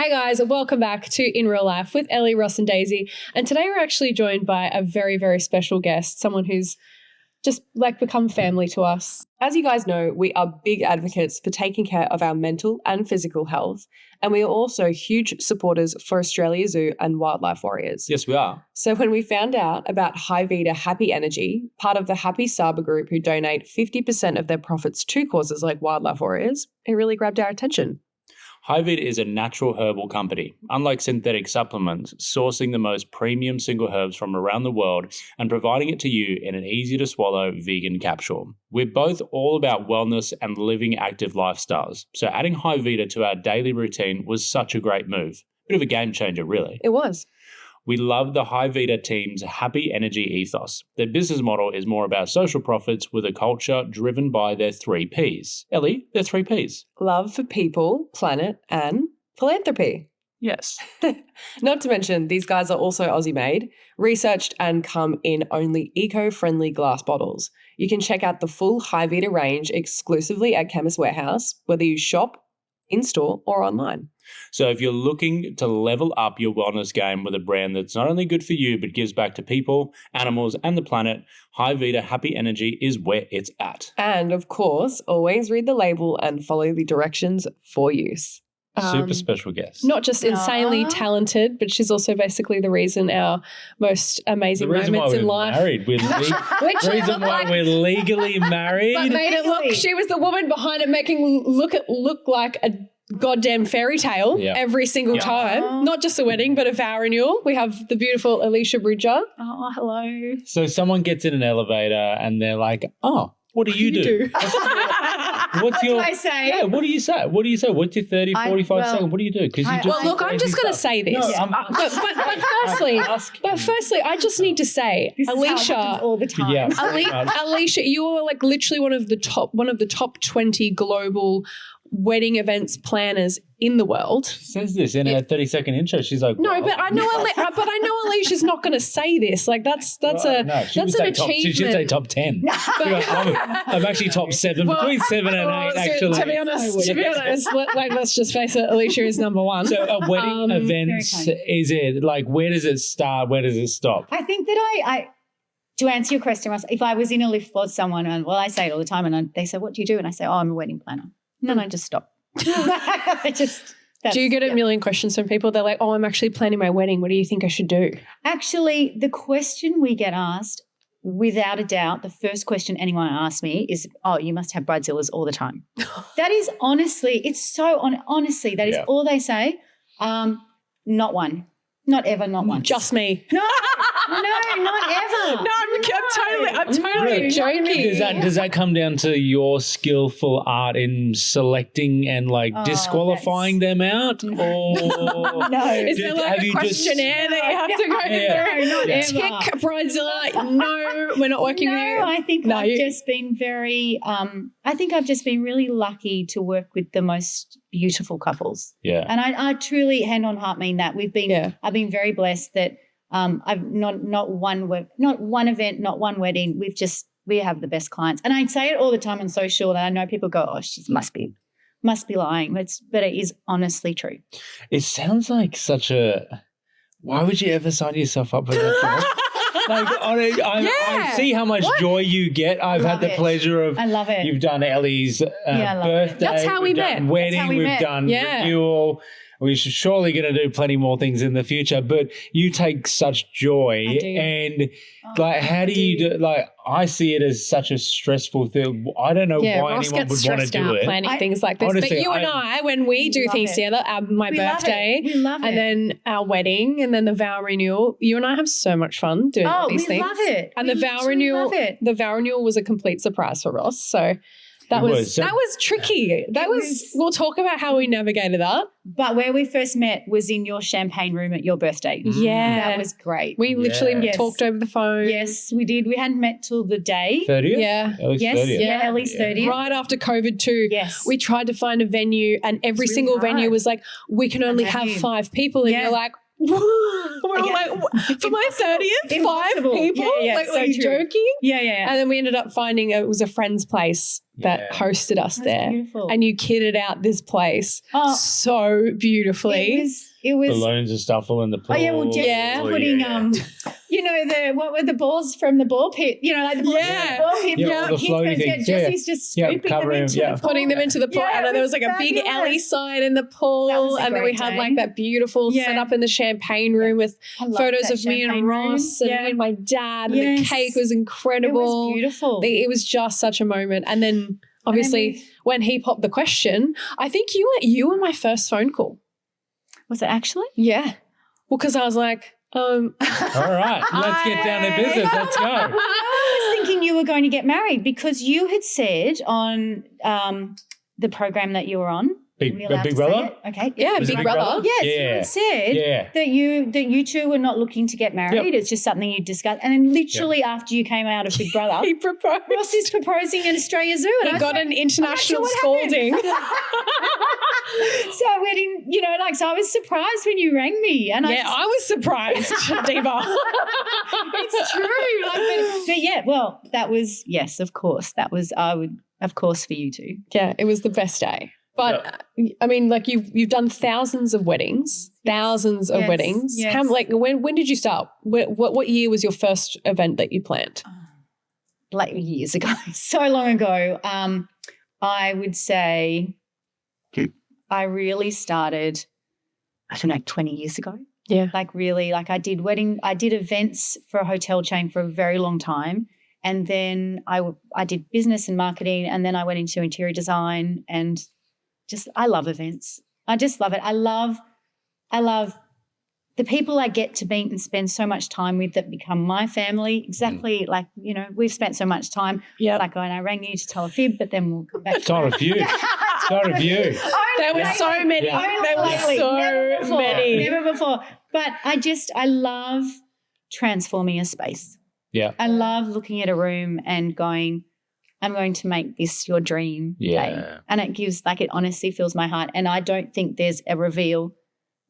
Hey guys, welcome back to In Real Life with Ellie, Ross and Daisy. And today we're actually joined by a very, very special guest, someone who's just become family to us. As you guys know, we are big advocates for taking care of our mental and physical health. And we are also huge supporters for Australia Zoo and Wildlife Warriors. Yes, we are. So when we found out about High Vita Happy Energy, part of the Happy Saba group who donate 50% of their profits to causes like Wildlife Warriors, it really grabbed our attention. High Vita is a natural herbal company, unlike synthetic supplements, sourcing the most premium single herbs from around the world and providing it to you in an easy-to-swallow vegan capsule. We're both all about wellness and living active lifestyles, so adding High Vita to our daily routine was such a great move. Bit of a game changer, really. It was. We love the High Vita team's happy energy ethos. Their business model is more about social profits with a culture driven by their 3 Ps. Ellie, their 3 Ps. Love for people, planet, and philanthropy. Yes. Not to mention, these guys are also Aussie-made, researched and come in only eco-friendly glass bottles. You can check out the full High Vita range exclusively at Chemist Warehouse, whether you shop, in-store or online. So if you're looking to level up your wellness game with a brand that's not only good for you but gives back to people, animals and the planet, High Vita Happy Energy is where it's at. And of course, always read the label and follow the directions for use. Super special guest. Not just insanely talented, but she's also basically the reason our most amazing moments in life. Married. The reason why we're legally married. But made it look, she was the woman behind it making look like a goddamn fairy tale every single time. Not just a wedding, but a vow renewal. We have the beautiful Alysia Bridger. Oh, hello. So someone gets in an elevator and they're like, oh, what do you do? What do I say? Yeah, what do you say? What do you say? What's your 30, 45 second? What do you do? Because you just well, look, I'm just going to say this. No, but firstly, I just need to say, this Alysia, all the time. Yeah. Alysia, you are literally one of the top 20 global wedding events planners in the world. She says this in her 30-second intro. She's like, no, but I know Alicia's not going to say this. That's an achievement. She should say top 10. I'm actually top 7, between 7 and 8. Actually, to be honest, let's just face it. Alicia is number 1. So a wedding event is it where does it start? Where does it stop? I think that I to answer your question, Ross, if I was in a lift with someone and I say it all the time, and they say, "What do you do?" and I say, "Oh, I'm a wedding planner." No, just stop. Do you get a million questions from people? They're like, oh, I'm actually planning my wedding. What do you think I should do? Actually, the question we get asked, without a doubt, the first question anyone asks me is, oh, you must have bridezillas all the time. That is honestly, it's so honestly, that is all they say. Not one. Not ever, not once. Just me. No, not ever. No, I'm totally joking. Does that come down to your skillful art in selecting and disqualifying them out? Or no. Is there a questionnaire that you have to go through? No, not ever. Tick, bridezilla, no, we're not working with you. I think I've just been very I've just been really lucky to work with the most beautiful couples. Yeah. And I truly, hand on heart, mean that. I've been very blessed that I've not one event, not one wedding. We have the best clients. And I say it all the time on social, and I know people go, oh, she must be lying. But it is honestly true. It sounds like why would you ever sign yourself up for that job? I see how much joy you get. I've had the pleasure of. I love it. You've done Ellie's birthday. That's how we met. Wedding. We've done renewal. We're surely going to do plenty more things in the future, but you take such joy. And how do you do? I see it as such a stressful thing. I don't know why Ross anyone would want to do it. Planning things like this. Honestly, but you and I, when we do things together, my birthday, we love it. And then our wedding, and then the vow renewal, you and I have so much fun doing all these things. We love it. And the vow renewal was a complete surprise for Ross. So that was tricky. We'll talk about how we navigated that. But where we first met was in your champagne room at your birthday. Yeah. That was great. We literally talked over the phone. Yes, we did. We hadn't met till the day. 30th? Yeah. Ellie's 30th. Yeah, Ellie's 30th. Right after COVID too. Yes. We tried to find a venue, and every single venue was like, we can only have 5 people. And you're like, we were like, for my 30th, 5 people? Like, so are you joking? Yeah. And then we ended up finding it was a friend's place that hosted us there. Beautiful. And you kitted out this place so beautifully. It was balloons and stuff all in the pool. Oh, yeah, well, Jesse's putting, you know, what were the balls from the ball pit? You know, like the balls from the ball pit. Yeah, the floating things. Jesse's just scooping them into the pool. Putting them into the pool. And then there was like a big alley sign in the pool. And then we had like that beautiful setup in the champagne room with photos of me and Ross and me and my dad. And the cake was incredible. It was beautiful. It was just such a moment. And then obviously when he popped the question, I think you were my first phone call. Was it actually? Yeah. Well, because I was like, all right, let's get down to business. Let's go. I was thinking you were going to get married because you had said on the program that you were on. Big Brother? Okay. Yeah, Big Brother. Yes, you had said that you two were not looking to get married. Yep. It's just something you discussed. And then literally after you came out of Big Brother, he proposed. Ross is proposing in Australia Zoo. And he got an international scolding. So I went in, you know, like, so I was surprised when you rang me. And I was surprised, Diva. It's true. But yeah, well, that was, yes, of course. That was, I would, of course, for you too. Yeah, it was the best day. But I mean, like you've done thousands of weddings, thousands of weddings. Yes. How, like when did you start? What year was your first event that you planned? Like years ago, so long ago. I would say I really started, I don't know, 20 years ago. Yeah, like really, like I did events for a hotel chain for a very long time. And then I did business and marketing, and then I went into interior design and I love events. I just love it. I love the people I get to meet and spend so much time with that become my family. Exactly like, you know, we've spent so much time. Yeah. Like when I rang you to tell a fib, but then we'll come back. It's not a few. It's not a few. There were so many. There were so many. Never before. But I love transforming a space. Yeah. I love looking at a room and going, I'm going to make this your dream day. And it gives, like, it honestly fills my heart. And I don't think there's a reveal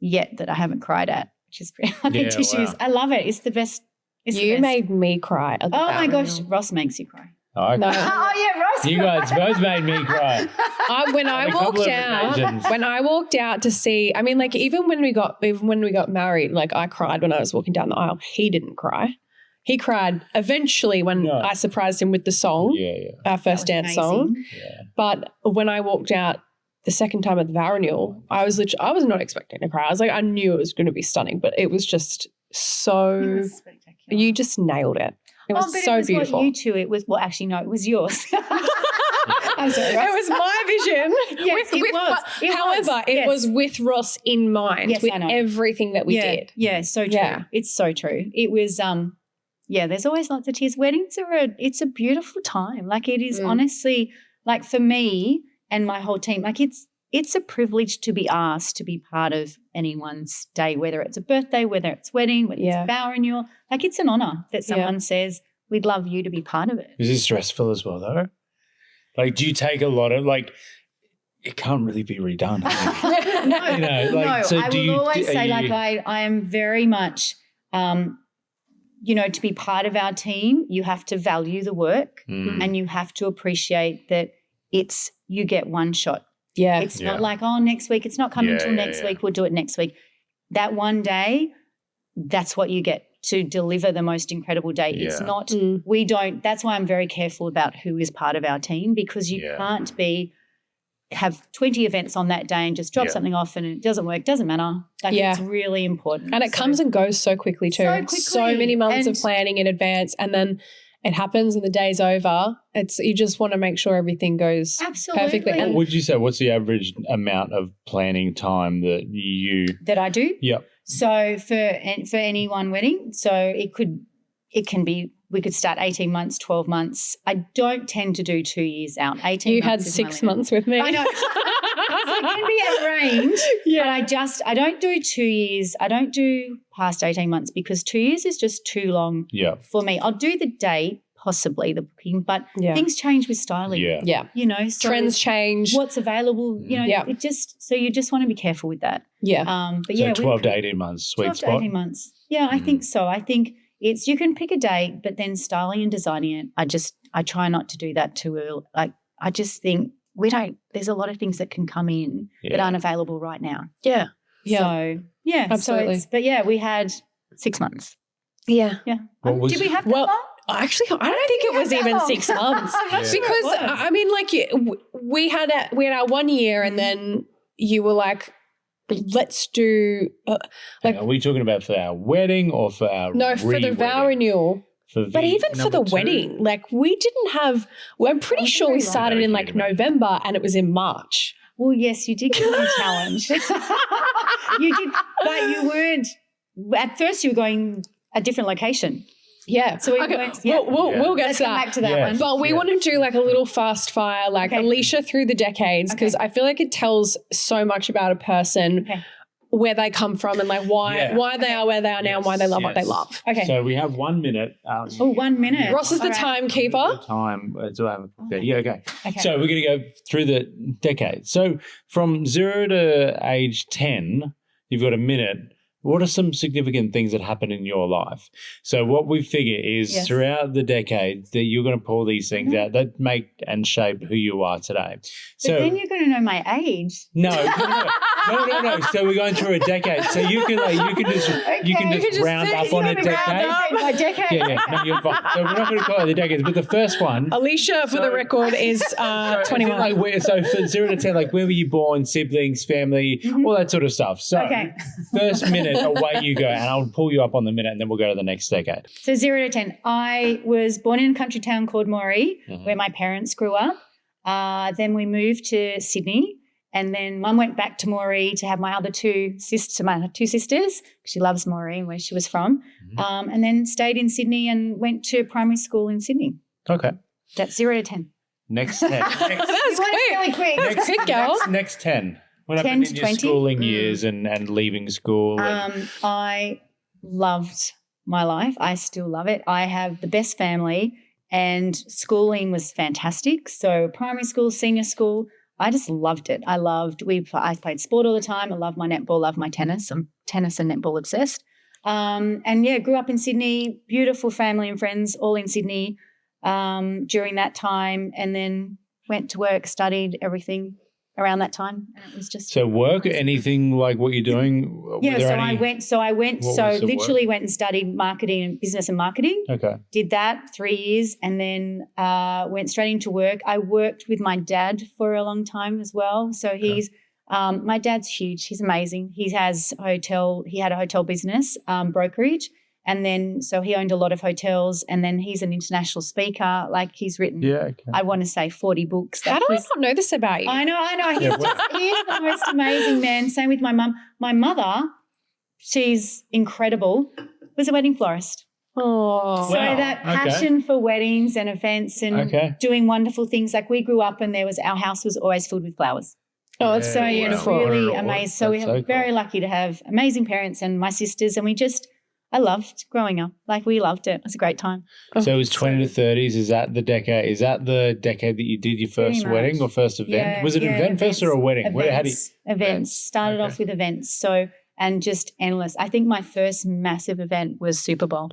yet that I haven't cried at, which is pretty, I think tissues. Wow. I love it. It's the best. You made me cry. Oh my gosh, Ross makes you cry. Oh, no. Oh yeah, Ross. You guys both made me cry. When I walked out to see, I mean, like even when we got married, like I cried when I was walking down the aisle. He didn't cry. He cried eventually when I surprised him with the song, our first dance song. Yeah. But when I walked out the second time at the vow renewal, I was not expecting to cry. I was like, I knew it was going to be stunning, but it was just so spectacular. You just nailed it. It was so beautiful. What you two, it was, well, actually, no, it was yours. I'm sorry, Ross. It was my vision. Yes, it was. However, it was with Ross in mind, with everything that we did. Yeah, so true. Yeah. It's so true. It was, there's always lots of tears. Weddings it's a beautiful time. Like it is honestly, like for me and my whole team, like it's a privilege to be asked to be part of anyone's day, whether it's a birthday, whether it's wedding, whether it's a vow renewal. Like it's an honor that someone says, we'd love you to be part of it. Is it stressful as well though? Like do you take a lot of like, it can't really be redone. No, you know, like, so I will always say like I am very much you know, to be part of our team, you have to value the work and you have to appreciate that you get one shot. Yeah. It's not like, next week, it's not coming till next week, we'll do it next week. That one day, that's what you get to deliver the most incredible day. Yeah. It's not, that's why I'm very careful about who is part of our team because you can't have 20 events on that day and just drop something off and it doesn't work, doesn't matter. Like it's really important. And it comes and goes so quickly too. So many months of planning in advance and then it happens and the day's over. You just want to make sure everything goes perfectly. And would you say what's the average amount of planning time that I do? Yep. So for any one wedding, so it can be, we could start 18 months, 12 months. I don't tend to do 2 years out. 18 months. You had 6 months with me. I know. So it can be at range. Yeah. But I don't do 2 years. I don't do past 18 months because 2 years is just too long for me. I'll do the date possibly the booking, but things change with styling. Yeah. You know, so trends change. What's available, you know, so you just want to be careful with that. Yeah. But so 12 to 18 months, sweet 12 spot. to 18 months. Yeah, I think so. I think you can pick a date, but then styling and designing it, I try not to do that too early. Like, I just think there's a lot of things that can come in that aren't available right now. Yeah. Yeah. So, yeah. Absolutely. So we had 6 months. Yeah. Yeah. Did we have that long? Actually, I don't think it was even 6 months because I mean, like we had our 1 year, and then you were like, "Let's do." Are we talking about for our wedding or for our for the vow renewal? But even for the wedding, like we didn't have. Well, I'm pretty sure we started in like November, and it was in March. Well, yes, you did give me a challenge. You did, but you weren't. At first, you were going a different location. Yeah. So we'll get Let's to that. Back to that one. But we want to do like a little fast fire, like Alysia through the decades, because I feel like it tells so much about a person, where they come from, and like why they are where they are now, and why they love what they love. Okay. So we have 1 minute. 1 minute. Ross is the timekeeper. Okay. So we're going to go through the decades. So from 0 to age 10, you've got a minute. What are some significant things that happen in your life? So what we figure is throughout the decades that you're going to pull these things out that make and shape who you are today. So but then you're going to know my age. No. So we're going through a decade. So you can just round up on a decade. My decade. Yeah. No, you're fine. So we're not going to call it the decades, but the first one. Alysia, for the record, is 21. So for 0 to 10, like where were you born, siblings, family, all that sort of stuff. So first minute, away you go, and I'll pull you up on the minute, and then we'll go to the next decade. So 0 to 10. I was born in a country town called Moree, where my parents grew up. Then we moved to Sydney, and then Mum went back to Moree to have my two sisters. She loves Moree, where she was from, and then stayed in Sydney and went to primary school in Sydney. Okay. That's 0 to 10. Next 10. That was quick. Really quick. That's quick, girl. Next 10. What 10 happened to in your 20? schooling years and leaving school? I loved my life. I still love it. I have the best family, and schooling was fantastic. So primary school, senior school, I just loved it. I played sport all the time. I love my netball, love my tennis. I'm tennis and netball obsessed. Grew up in Sydney, beautiful family and friends all in Sydney during that time, and then went to work, studied everything around that time, and it was just so work, anything like what you're doing. I literally went and studied marketing and business and marketing. Okay, did that 3 years, and then went straight into work. I worked with my dad for a long time as well. So he's my dad's huge. He's amazing. He had a hotel business, brokerage. And then, so he owned a lot of hotels, and then he's an international speaker. Like, he's written, I want to say 40 books. How do I not know this about you? I know. He is the most amazing man. Same with my mum. My mother, she's incredible, was a wedding florist. Oh, so that passion for weddings and events and doing wonderful things. Like, we grew up and our house was always filled with flowers. Oh, it's so beautiful. Really amazing. So we're very lucky to have amazing parents and my sisters, and I loved growing up. Like, we loved it. It was a great time. So it was 20 to 30s. Is that the decade? Is that the decade that you did your first wedding or first event? Yeah, was it an event first or a wedding? Events. Started off with events. So, and just endless. I think my first massive event was Super Bowl.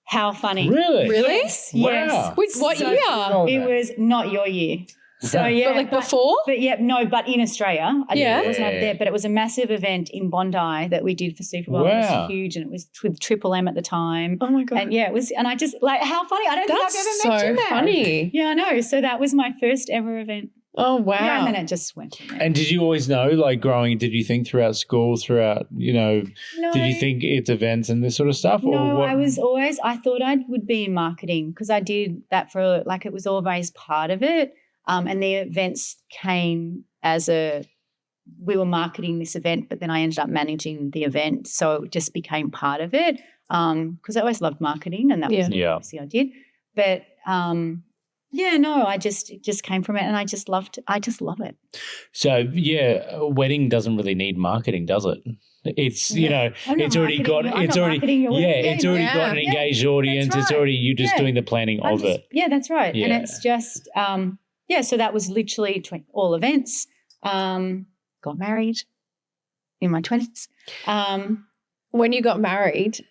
How funny. Really? Yes. Wow. Yes. Wait, what year? It was not your year. So but before? But in Australia. It wasn't over there, but it was a massive event in Bondi that we did for Super Bowl. It was huge, and it was with Triple M at the time. Oh my God. And it was, and I just how funny. I don't think I've ever mentioned that. That's so funny. Yeah, I know. So that was my first ever event. Oh, wow. Yeah, and then it just went. And did you always know, like growing, did you think throughout school, did you think it's events and this sort of stuff? No, I thought I would be in marketing, because I did that for, like, it was always part of it. And the events came we were marketing this event, but then I ended up managing the event. So it just became part of it, because I always loved marketing, and that was obviously I did. But Yeah, no, it just came from it, and I just love it. So yeah, a wedding doesn't really need marketing, does it? It's it's already got an engaged audience. It's already you just doing the planning of it. Yeah, that's right. Yeah. And it's just so that was literally all events. Got married in my 20s. When you got married,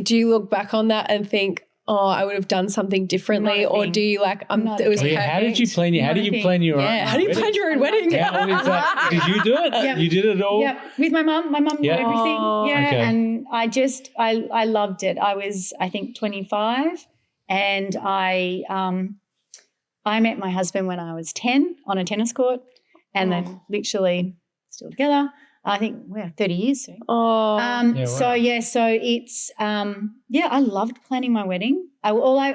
do you look back on that and think, oh, I would have done something differently, or do you like? It was perfect. How did you plan? How do you plan your own? How do you plan your own wedding? How is that? Did you do it? Yep. You did it all? Yeah, with my mum. My mum knew everything. Yeah, okay. And I loved it. I was, I think, 25, and I met my husband when I was 10 on a tennis court, and then literally still together. I think we're 30 years soon. Oh, So it's I loved planning my wedding.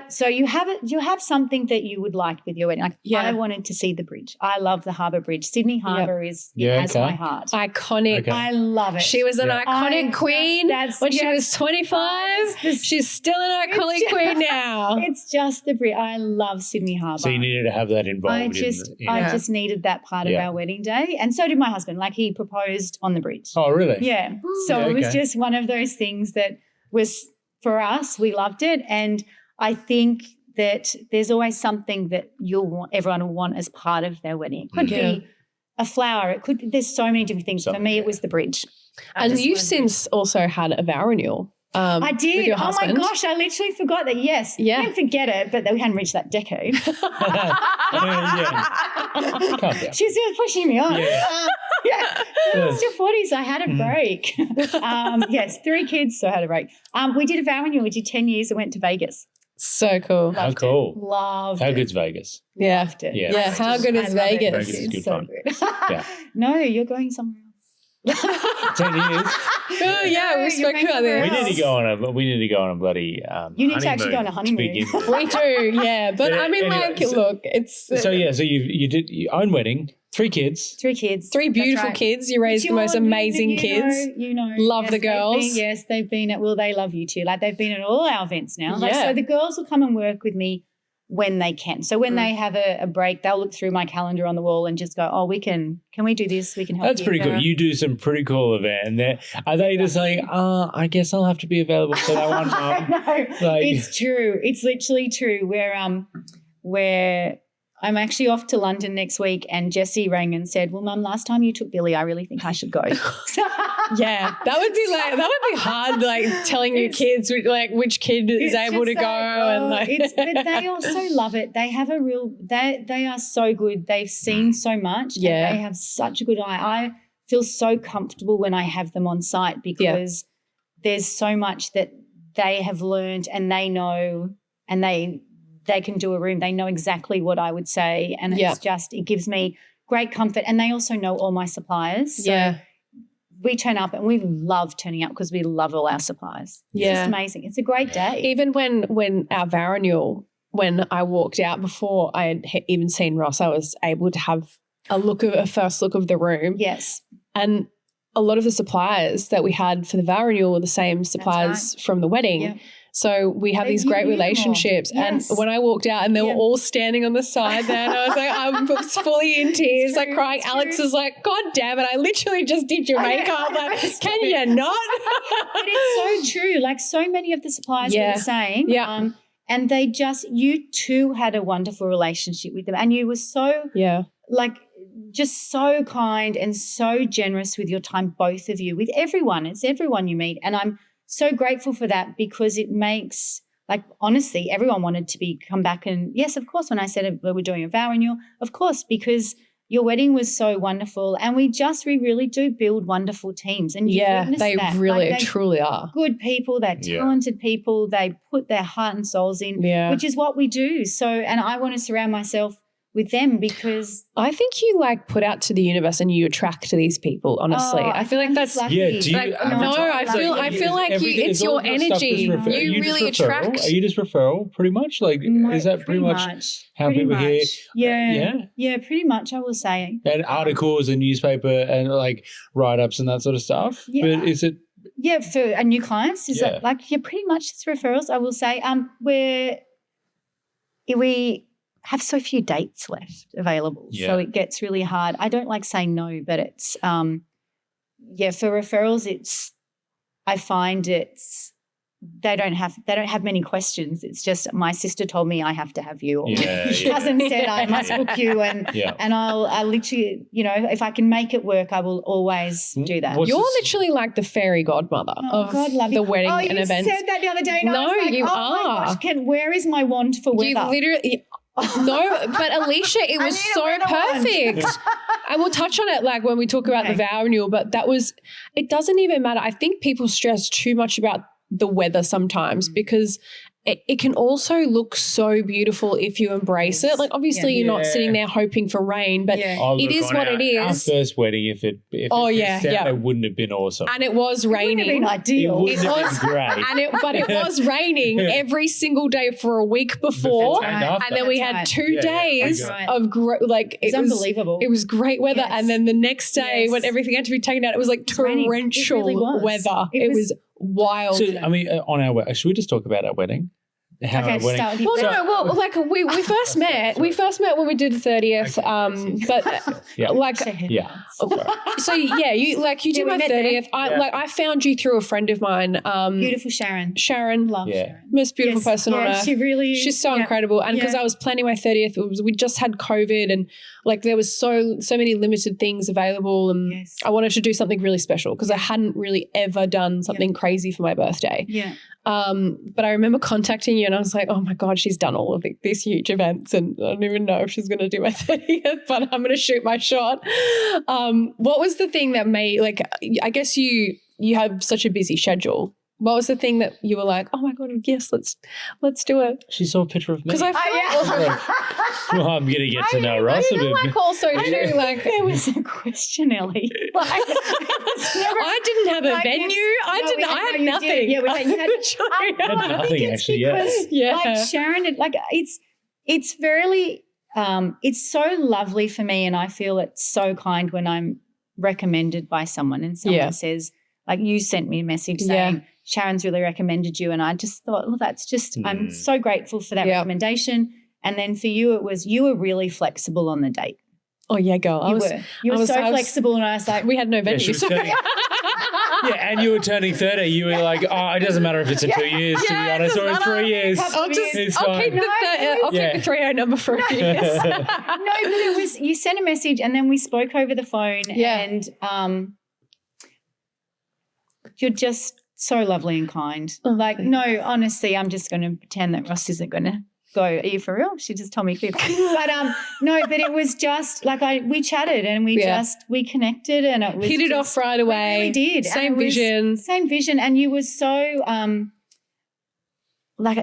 So you have something that you would like with your wedding. Like I wanted to see the bridge. I love the Harbour Bridge. Sydney Harbour has my heart. Iconic. Okay. I love it. She was an iconic queen when she was 25. She's still an iconic queen now. It's just the bridge. I love Sydney Harbour. So you needed to have that involved. I just needed that part of our wedding day, and so did my husband. Like he proposed on the bridge. Oh, really? Yeah. So it was just one of those things that was for us. We loved it, and I think that there's always something that everyone will want as part of their wedding. It could be a flower. It could. There's so many different things. For me, it was the bridge. And you've since also had a vow renewal. I did. With your husband. Oh my gosh, I literally forgot that. Yes, I didn't forget it, but we hadn't reached that decade. She was just pushing me on. It's your 40s. I had a break. Yes, 3 kids, so I had a break. We did a vow renewal. We did 10 years and went to Vegas. So cool. How cool. Loved it. How good's Vegas? Loved it. Yeah. How good is Vegas? Vegas is good fun. Good. No, you're going somewhere else. 10 years. Oh yeah, we spoke about this. We need to go on a bloody you need to actually go on a honeymoon. We do, yeah. But I mean, look, it's so you own wedding, 3 kids. 3 kids. 3 beautiful kids. You raised the most amazing kids. Love the girls. They've been at they love you too. Like they've been at all our events now. So the girls will come and work with me when they can. So when they have a break, they'll look through my calendar on the wall and just go, oh, can we do this? We can help That's pretty cool. You do some pretty cool event. Are they just like, I guess I'll have to be available for that one? No, it's true. It's literally true. Where I'm actually off to London next week, and Jessie rang and said, well, Mum, last time you took Billy, I really think I should go. Yeah, that would be hard, like telling your kids which kid is able to go. But they also love it. They have they are so good. They've seen so much. Yeah. And they have such a good eye. I feel so comfortable when I have them on site because there's so much that they have learned, and they know, and they can do a room. They know exactly what I would say, and it gives me great comfort. And they also know all my suppliers. So we turn up, and we love turning up because we love all our suppliers. It's just amazing. It's a great day. Even when our vow renewal, when I walked out before I had even seen Ross, I was able to have a first look of the room. Yes. And a lot of the suppliers that we had for the vow renewal were the same suppliers from the wedding. Yeah. So we have these great relationships. Yes. And when I walked out and they were all standing on the side there, and I was like, I was fully in tears, like crying. Alex was like, God damn it, I literally just did your makeup. Like, can you not? But it's so true. Like so many of the suppliers were the same. Yeah. And they you too had a wonderful relationship with them. And you were so just so kind and so generous with your time, both of you, with everyone. It's everyone you meet. And I'm so grateful for that, because it makes, like, honestly, everyone wanted to come back. And yes, of course, when I said we were doing a vow renewal, of course, because your wedding was so wonderful, and we really do build wonderful teams. And they really truly are good people. They're talented people. They put their heart and souls in, which is what we do. So, and I want to surround myself with them, because I think you put out to the universe and you attract to these people. Honestly, I feel like that's lucky. Yeah. Do you, I feel like it's your energy. You really attract. Are you just referral, pretty much? Like, is that pretty much how people hear? Yeah, pretty much. I will say. And articles and newspaper and write-ups and that sort of stuff. Yeah. But is it? Yeah, for new clients, is it pretty much it's referrals. I will say. have so few dates left available. Yeah. So it gets really hard. I don't like saying no, but it's for referrals I find they don't have many questions. It's just my sister told me I have to have you. Or cousin said I must book you, and I'll literally, if I can make it work, I will always do that. You're literally like the fairy godmother of God love the wedding and events. You said that the other day. And No, I was like, you my are. gosh, where is my wand for weather? You literally. No, but Alysia, it was so perfect. And we'll touch on it like when we talk about the vow renewal, but it doesn't even matter. I think people stress too much about the weather sometimes because it can also look so beautiful if you embrace it. Like obviously you're not sitting there hoping for rain, but it is what it is. Our first wedding, if it wouldn't have been awesome. And it was raining. It would have been ideal. It was great. But it was raining every single day for a week before. And then we had 2 days of it's unbelievable. It was great weather. And then the next day when everything had to be taken out, it was like torrential weather. It was wild. So, I mean, on our wedding, should we just talk about our wedding? How our wedding? We first met. We first met when we did the 30th. You did my 30th. I found you through a friend of mine. Beautiful Sharon. Love Sharon. Most beautiful person on earth. She's so incredible. And because I was planning my 30th, we just had COVID and like there was so many limited things available, and I wanted to do something really special because I hadn't really ever done something crazy for my birthday. Yeah. But I remember contacting you and I was like, oh my God, she's done all of these huge events and I don't even know if she's going to do my 30th, but I'm going to shoot my shot. What was the thing that made, I guess you have such a busy schedule. What was the thing that you were like, oh my God, yes, let's do it? She saw a picture of me. Because I well, I'm going to get to know Ross a bit. There was a question, Ellie. I didn't have a venue. I had nothing. Yeah, you had nothing actually. Like Sharon, it's very, it's so lovely for me, and I feel it's so kind when I'm recommended by someone and someone says, like you sent me a message saying Sharon's really recommended you, and I just thought, well, that's just I'm so grateful for that recommendation. And then for you, it was you were really flexible on the date. Oh yeah, girl. You were so flexible, and I was like, we had no venue. And you were turning 30. You were like, oh, it doesn't matter if it's in 2 years, to be honest, or in 3 years. I'll keep the 30 number for a few years. No, but it was you sent a message, and then we spoke over the phone, and you're just so lovely and kind. No, honestly, I'm just going to pretend that Ross isn't going to go, are you for real? She just told me quick. But no, but it was just like we chatted and we connected, and it was hit it off right away. We really did. Same vision. And you were so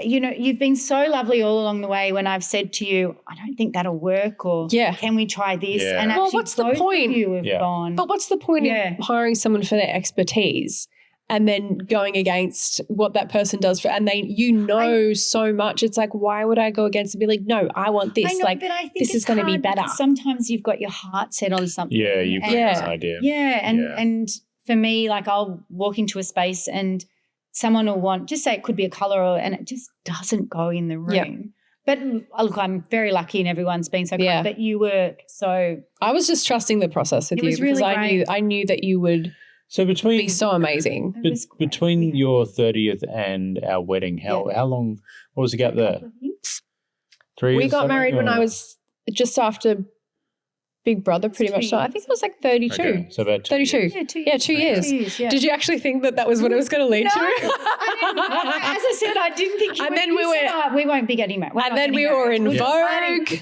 you've been so lovely all along the way when I've said to you, I don't think that'll work, or can we try this? Yeah. And actually what's the point? You have gone. But what's the point in hiring someone for their expertise and then going against what that person does and so much. It's like, why would I go against and be like, no, I want this. I know, but I think this is going to be better. Sometimes you've got your heart set on something. Yeah, you've got this idea. Yeah, and for me, like I'll walk into a space and someone will just say it could be a colour, and it just doesn't go in the room. Yep. But look, I'm very lucky and everyone's been so kind, but you were so. I was just trusting the process with you because really I knew that you would. So be so amazing. Between your 30th and our wedding, how long? What was the gap there? 3 years. We got married when I was just after Big Brother, pretty much. So I think it was like 32. Okay, so about 32. Years. Yeah, 2 years. 2 years. Did you actually think that was what it was going to lead to? I didn't. As I said, I didn't think. And then we won't be getting married. And then we were in Vogue.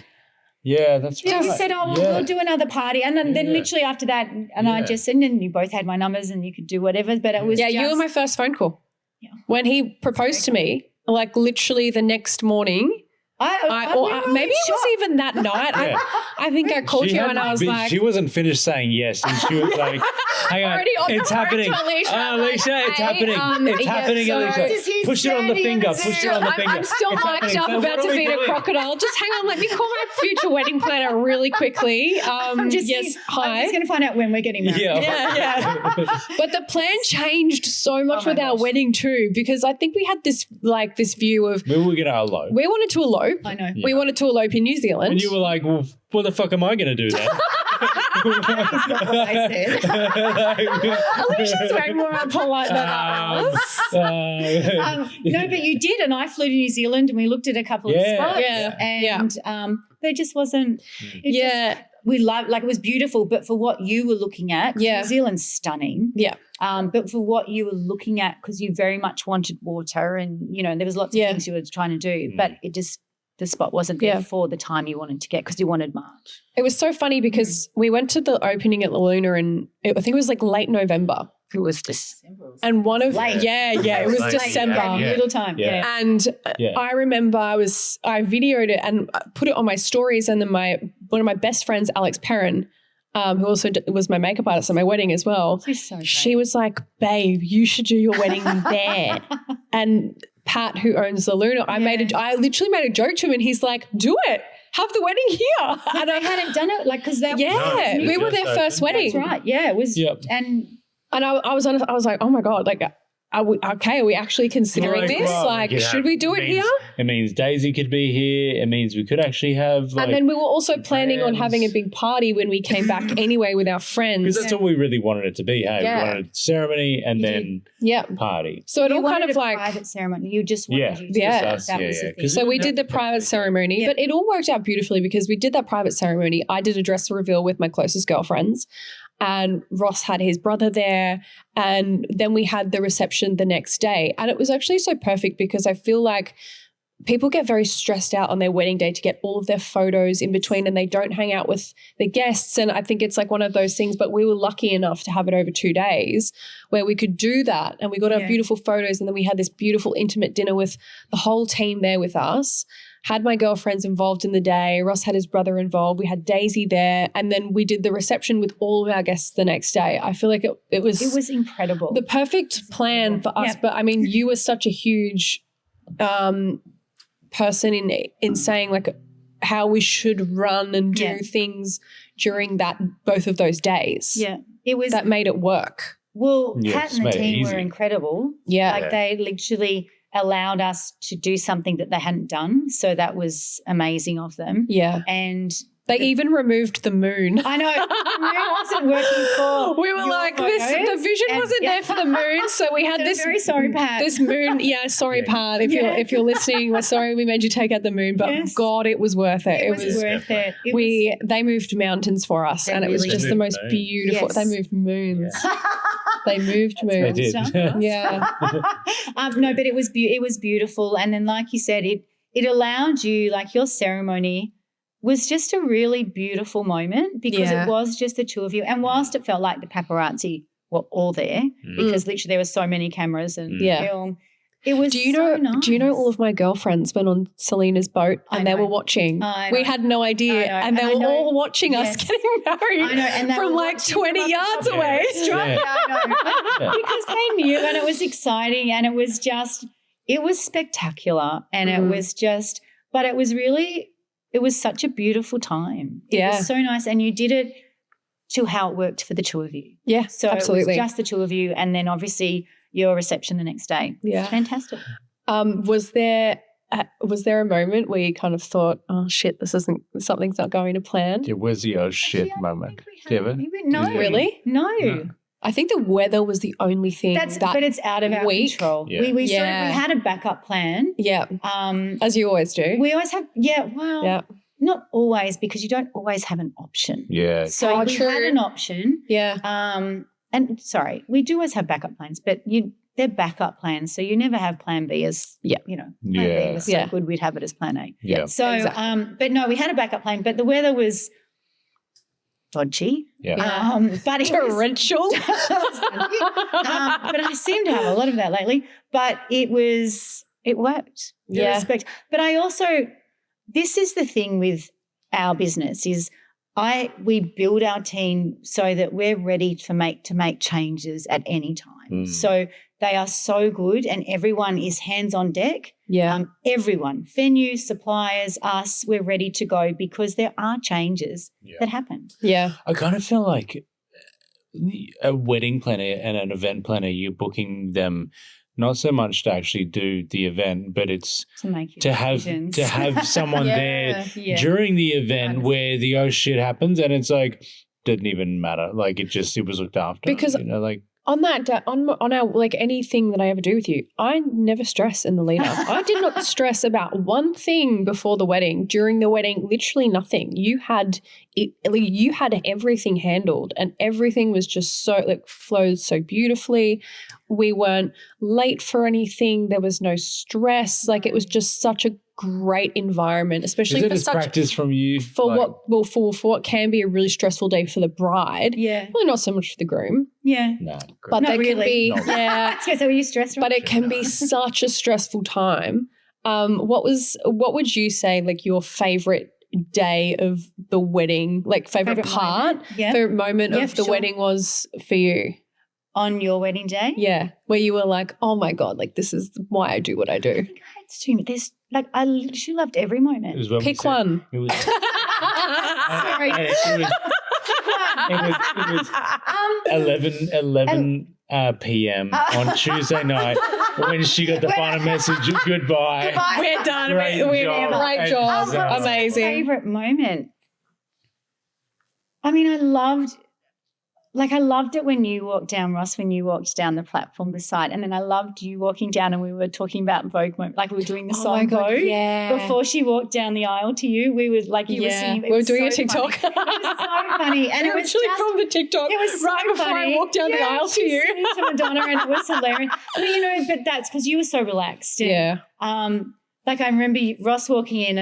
Yeah, that's right. You said, we'll do another party. And then literally after that, I just said, and you both had my numbers and you could do whatever. But it was you were my first phone call. Yeah. When he proposed to me, like literally the next morning, maybe it was even that night. Yeah. I think I called you and I was like. She wasn't finished saying yes. And she was like, hang on, it's happening. Alysia, it's happening. It's happening, Alysia. Push it on the finger. I'm still mic'd up about to feed a crocodile. Just hang on, let me call my future wedding planner really quickly. Hi. I'm just going to find out when we're getting married. Yeah. But the plan changed so much with our wedding too, because I think we had this view of. We were going to elope. We wanted to elope. elope. I know. We wanted to elope in New Zealand. And you were like, well, what the fuck am I going to do then? That's not what I said. Alicia's way more polite than I was. No, but you did, and I flew to New Zealand, and we looked at a couple of spots, and there just wasn't. We loved, like, it was beautiful, but for what you were looking at, New Zealand's stunning. Yeah. But for what you were looking at, because you very much wanted water, and there was lots of things you were trying to do, but it just, the spot wasn't there for the time you wanted to get, because you wanted March. It was so funny because we went to the opening at La Luna, and I think it was like late November. It was December. And one of late. it was December. Little time. Yeah. And I remember I videoed it and put it on my stories, and then one of my best friends, Alex Perrin, who also was my makeup artist at my wedding as well. She was like, babe, you should do your wedding there. And Pat, who owns the Luna, I literally made a joke to him, and he's like, do it. Have the wedding here. And I hadn't done it, like, because that we were their first wedding. That's right. Yeah, it was. Yep. And I was honest, I was like, oh my God, like, are we actually considering this? Well, like, should we do it here? It means Daisy could be here. It means we could actually have, like, and then we were also planning on having a big party when we came back anyway with our friends. Because that's all we really wanted it to be. Hey, we wanted ceremony and then party. So it all kind of like private ceremony. You just wanted you to that was the thing. So we did the private ceremony, but it all worked out beautifully because we did that private ceremony. I did a dress reveal with my closest girlfriends. And Ross had his brother there, and then we had the reception the next day. And it was actually so perfect because I feel like people get very stressed out on their wedding day to get all of their photos in between, and they don't hang out with the guests. And I think it's like one of those things, but we were lucky enough to have it over 2 days where we could do that, and we got our beautiful photos, and then we had this beautiful intimate dinner with the whole team there with us. Had my girlfriends involved in the day. Ross had his brother involved. We had Daisy there. And then we did the reception with all of our guests the next day. I feel like it was incredible. The perfect plan for us. But I mean, you were such a huge person in saying like how we should run and do things during both of those days. Yeah. It was that made it work. Well, Pat and the team were incredible. Yeah. Like they literally allowed us to do something that they hadn't done. So that was amazing of them. Yeah. And they even removed the moon. I know. The moon wasn't working for we were like, the vision wasn't there for the moon. So we had this. Very sorry, Pat. This moon. Yeah, sorry, Pat. If you're listening, we're sorry we made you take out the moon. But God, it was worth it. It was worth it. They moved mountains for us, and it was just the most beautiful. Yes. They moved moons. Yeah. They moved moons. They did. Yeah. No, but it was beautiful. And then, like you said, it allowed you, like your ceremony was just a really beautiful moment because it was just the two of you. And whilst it felt like the paparazzi were all there because literally there were so many cameras and film, it was Do you know all of my girlfriends went on Selena's boat and they were watching? We had no idea. And they were all watching us getting married from like 20 yards away. Because they knew, and it was exciting, and it was spectacular, and it was just, but it was such a beautiful time. It was so nice, and you did it to how it worked for the two of you. Yeah, so absolutely. It was just the two of you, and then obviously your reception the next day. Yeah. Fantastic. Was there a moment where you kind of thought, oh shit, something's not going to plan? It was your shit moment. No. Really? No. I think the weather was the only thing but it's out of our control. Yeah. We had a backup plan. Yeah. As you always do. We always have not always, because you don't always have an option. Yeah. So we had an option. Yeah. And sorry, we do always have backup plans, but they're backup plans. So you never have plan B as, plan B was so good, we'd have it as plan A. Yeah. So, but no, we had a backup plan, but the weather was dodgy. Yeah. But it torrential. But I seem to have a lot of that lately. But it worked. Yeah. But I also, this is the thing with our business is we build our team so that we're ready to make changes at any time. So they are so good, and everyone is hands on deck. Yeah. Everyone, venue, suppliers, us, we're ready to go because there are changes that happen. Yeah. I kind of feel like a wedding planner and an event planner, you're booking them not so much to actually do the event, but it's to have someone there during the event where the oh shit happens, and it's like didn't even matter. Like it was looked after because on our like anything that I ever do with you, I never stress in the lead up. I did not stress about one thing before the wedding. During the wedding, literally nothing. You had everything handled, and everything was just so flowed so beautifully. We weren't late for anything. There was no stress. Like it was just such a great environment, especially for such practice from you for what can be a really stressful day for the bride. Yeah, really not so much for the groom. Yeah, no, but not there really. can be So were you stressed? But it can be such a stressful time. What would you say like your favorite day of the wedding, like favorite moment of the wedding was for you? On your wedding day? Yeah, where you were like, oh my God, like this is why I do what I do. I think I literally loved every moment. Pick one. It was Sorry. It was 11 p.m. on Tuesday night when she got the final message, goodbye. We're done. Great job. Amazing. Favorite moment? I mean, I loved it when you walked down, Ross, when you walked down the platform beside, and then I loved you walking down and we were talking about Vogue, like we were doing the song Vogue. Yeah. Before she walked down the aisle to you, we were like, you were singing. We were doing a TikTok. Funny. It was so funny. And it was actually just, from the TikTok. It was so right before funny. I walked down the aisle to you. Singing to Madonna, and it was hilarious. But that's because you were so relaxed. And, like I remember Ross walking in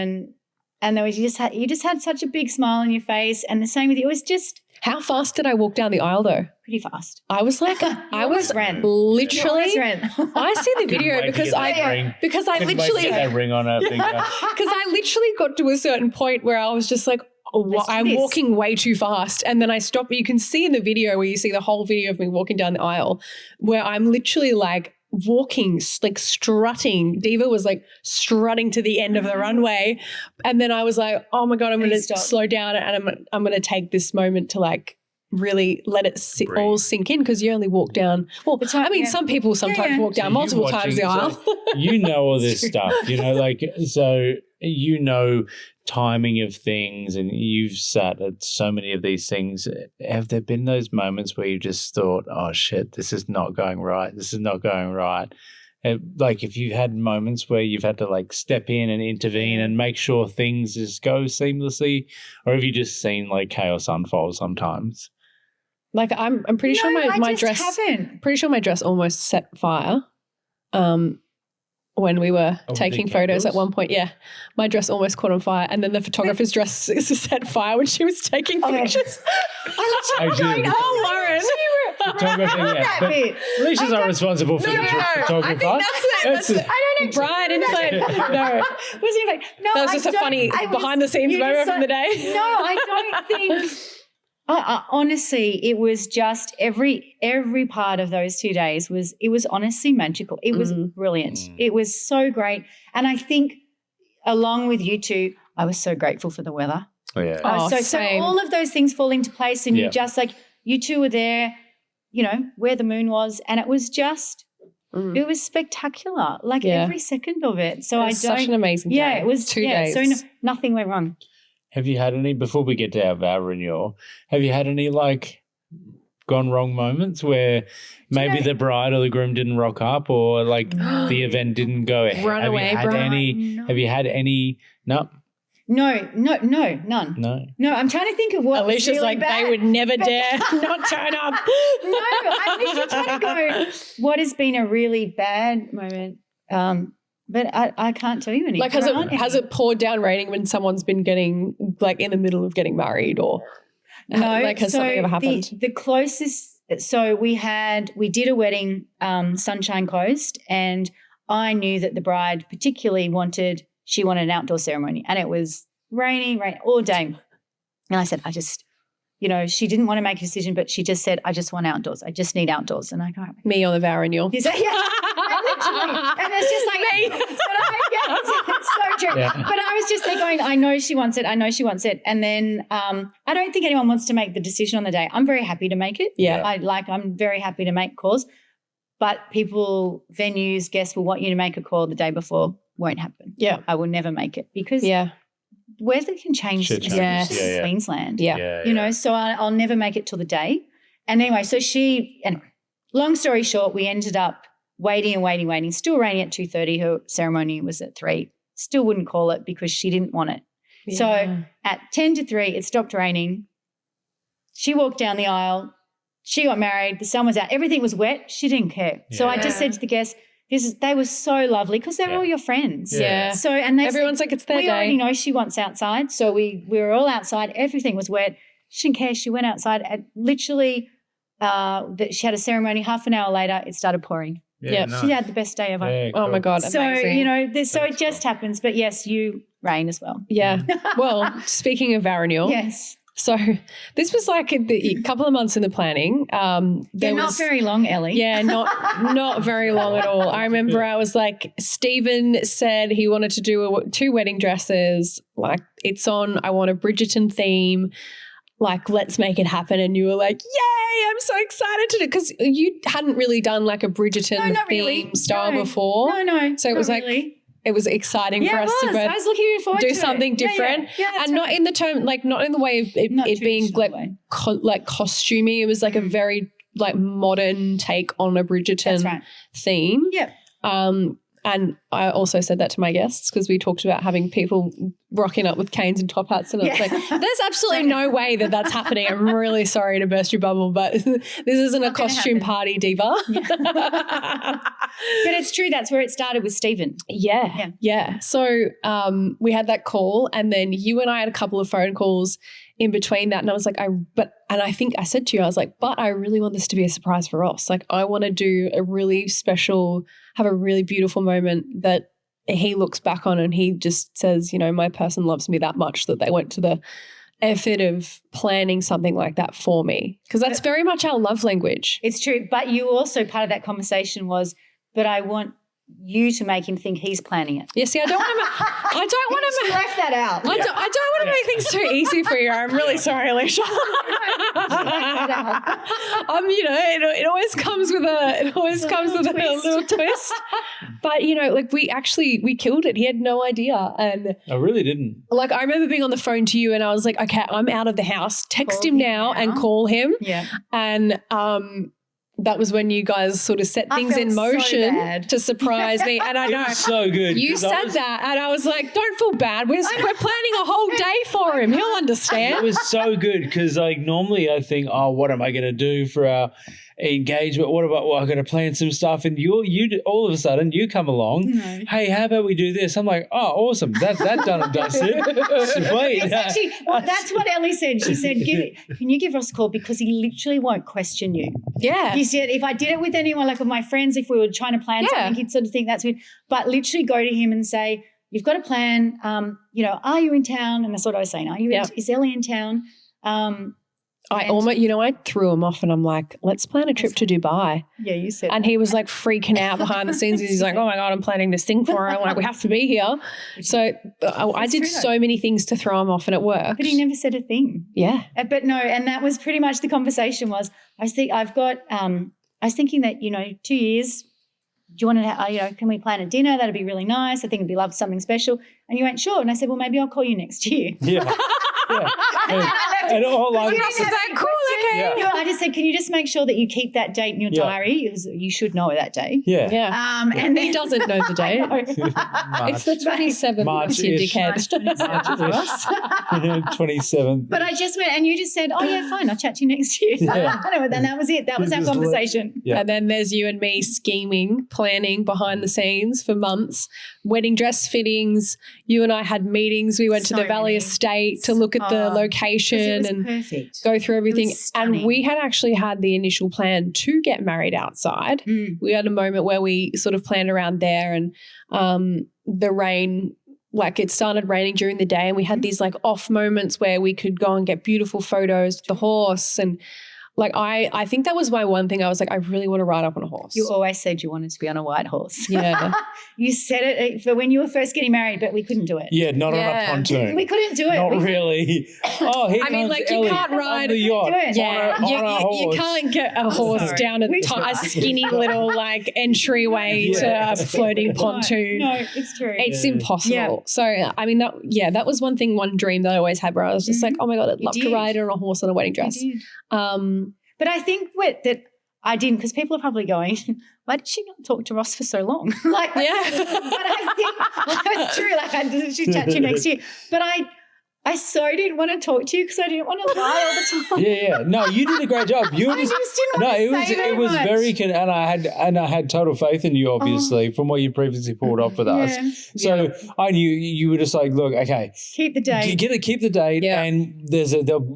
and there was you just had such a big smile on your face, and the same with you. It was just. How fast did I walk down the aisle though? Pretty fast. I was like, I was ran. literally. Ran. I see the video because I literally get that ring on her finger. Because I literally got to a certain point where I was just like, I'm walking way too fast, and then I stop. You can see in the video where you see the whole video of me walking down the aisle, where I'm literally like walking, like strutting. Diva was like strutting to the end of the runway, and then I was like, oh my God, I'm going to slow down and I'm going to take this moment to like really let it all sink in, because you only walk down. Well, some people sometimes walk down multiple times the aisle. You know all this stuff, so timing of things, and you've sat at so many of these things. Have there been those moments where you just thought, oh shit, this is not going right, like if you've had moments where you've had to like step in and intervene and make sure things just go seamlessly, or have you just seen like chaos unfold sometimes? Like I'm pretty sure my dress pretty sure my dress almost set fire when we were taking photos at one point. Yeah, my dress almost caught on fire, and then the photographer's dress set fire when she was taking pictures. I was going, Lauren. Alicia's not responsible for the photographer. I think that's it. I don't know. Bride inside. No. That was just a funny behind-the-scenes moment from the day. No, I don't think... honestly, it was just every part of those 2 days was honestly magical. It was brilliant. It was so great. And I think along with you two, I was so grateful for the weather. Oh, yeah. So all of those things fall into place, and you just like, you two were there, where the moon was, and it was just, it was spectacular, like every second of it. So such an amazing day. Yeah, it was 2 days. So nothing went wrong. Have you had any, before we get to our vow renewal, have you had any like gone wrong moments where maybe the bride or the groom didn't rock up, or like the event didn't go ahead? Run away, bride. Have you had any? No. No, none. No, I'm trying to think of what Alicia's really like, bad. They would never dare not turn up. No, I'm literally trying to go, what has been a really bad moment? But I can't tell you any. Like, has it poured down raining when someone's been getting, like, in the middle of getting married, or no? Like, has something ever happened? The closest, so we did a wedding, Sunshine Coast, and I knew that the bride particularly wanted an outdoor ceremony, and it was rain all day. And I said, she didn't want to make a decision, but she just said, I just want outdoors. I just need outdoors. And I go, me on the vow renewal. Yeah, literally. And it's just like, me. It's so true. Yeah. But I was just there going, I know she wants it. And then I don't think anyone wants to make the decision on the day. I'm very happy to make it. Yeah. I'm very happy to make calls. but venues, guests will want you to make a call the day before. Won't happen. Yeah. I will never make it because weather can change in Queensland. Yeah. So I'll never make it till the day. And anyway, long story short, we ended up waiting, still raining at 2:30. Her ceremony was at 3. Still wouldn't call it because she didn't want it. Yeah. So at 10 to 3, it stopped raining. She walked down the aisle. She got married. The sun was out. Everything was wet. She didn't care. Yeah. So I just said to the guests, they were so lovely because they're all your friends. Yeah. So everyone's like, it's their day. We already know she wants outside. So we were all outside. Everything was wet. She didn't care. She went outside and literally she had a ceremony. Half an hour later, it started pouring. Yeah. Nice. She had the best day ever. Yeah, cool. Oh my God. So, amazing. so it just happens. But yes, you rain as well. Yeah. Well, speaking of renewal. Yes. So this was like a couple of months in the planning. Not very long, Ellie. Yeah, not very long at all. I remember I was like, Stephen said he wanted to do 2 wedding dresses. Like I want a Bridgerton theme. Like, let's make it happen. And you were like, yay, I'm so excited to do it. Because you hadn't really done like a Bridgerton theme style before. No. So it was like, it was exciting for us to I was looking forward to do something different. Yeah, and not in the term, like not in the way of it being like costumey. It was like a very like modern take on a Bridgerton theme. Yeah. And I also said that to my guests because we talked about having people rocking up with canes and top hats. And I was like, there's absolutely no way that that's happening. I'm really sorry to burst your bubble, but this isn't a costume party, diva. Yeah. But it's true. That's where it started with Stephen. Yeah. So we had that call and then you and I had a couple of phone calls in between that. And I was like, I think I said to you, I was like, but I really want this to be a surprise for Ross. Like I want to do a really special, have a really beautiful moment that he looks back on and he just says, my person loves me that much that they went to the effort of planning something like that for me. Because that's very much our love language. It's true. But you also, part of that conversation was, but I want you to make him think he's planning it. Yeah, see, I don't want to left that out. I don't want to make things too easy for you. I'm really sorry, Alysia. It always comes with a little twist. But we killed it. He had no idea, and I really didn't. Like I remember being on the phone to you, and I was like, okay, I'm out of the house. Text him now and call him. Yeah, and that was when you guys sort of set things in motion to surprise me. And I know. It was so good. You said that and I was like, don't feel bad. We're planning a whole day for him. He'll understand. It was so good because normally I think, what am I going to do for our engagement? What about, I'm going to plan some stuff. And you all of a sudden you come along. No. Hey, how about we do this? I'm like, oh, awesome. That's that done and dusted. Sweet. Actually, that's what Ellie said. She said, can you give Ross a call because he literally won't question you. Yeah. He said, if I did it with anyone, like with my friends, if we were trying to plan something, he'd sort of think that's weird. But literally go to him and say, you've got a plan. Are you in town? And that's what I was saying. Is Ellie in town? I threw him off and I'm like, let's plan a trip to Dubai. Yeah, you said. And he was like freaking out behind the scenes. He's like, oh my God, I'm planning this thing for her. Like, we have to be here. So I did so many things to throw him off and it worked. But he never said a thing. Yeah. But no, and that was pretty much the conversation was, I was thinking that, 2 years, do you want to, can we plan a dinner? That'd be really nice. I think it'd be lovely, something special. And you went, sure. And I said, well, maybe I'll call you next year. Yeah. And all I was like, cool, okay. Yeah. I just said, can you just make sure that you keep that date in your diary? Because you should know that day. Yeah. And he doesn't know the date. It's the 27th. March, you dickhead. 27th. But I just went, and you just said, oh, yeah, fine, I'll chat to you next year. And that was it. That was our conversation. And then there's you and me scheming, planning behind the scenes for months, wedding dress fittings. You and I had meetings. We went to the Valley Estate to look at the location and go through everything. And we had actually had the initial plan to get married outside. We had a moment where we sort of planned around there and the rain, like it started raining during the day and we had these like off moments where we could go and get beautiful photos with the horse. And Like I think that was my one thing. I was like, I really want to ride up on a horse. You always said you wanted to be on a white horse. Yeah. You said it for when you were first getting married, but we couldn't do it. Yeah, not on a pontoon. We couldn't do it. Not really. Oh, here comes like Ellie you can't ride on the yacht. Yeah, on a horse. you can't get a horse down a skinny little like entryway to a floating pontoon. No, it's true. It's impossible. Yeah. So I mean that was one dream that I always had where I was just like, oh my God, I'd love to ride on a horse on a wedding dress. But I think that I didn't, because people are probably going, why did she not talk to Ross for so long? But I think that's true. Like she'd chat to you next year. But I so didn't want to talk to you because I didn't want to lie all the time. Yeah. No, you did a great job. You I just didn't want to say it was much. very and I had total faith in you, obviously, from what you previously pulled off with us. So I knew you were just like, look, okay, keep the date. Keep the date, and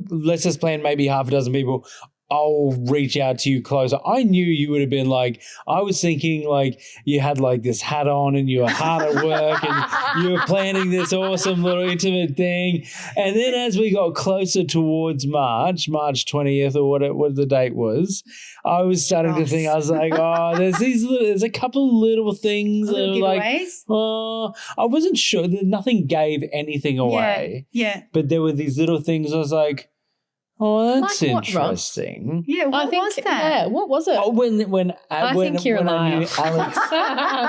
let's just plan maybe half a dozen people. I'll reach out to you closer. I knew you would have been like, I was thinking like you had like this hat on and you were hard at work and you were planning this awesome little intimate thing. And then as we got closer towards March 20th or what the date was, I was starting to think, I was like, oh, there's a couple little things that were like, oh, I wasn't sure. Nothing gave anything away. Yeah. But there were these little things I was like, oh, that's like interesting. Yeah, what was that? Yeah, what was it? Oh, when I think you're a liar. I knew Alex,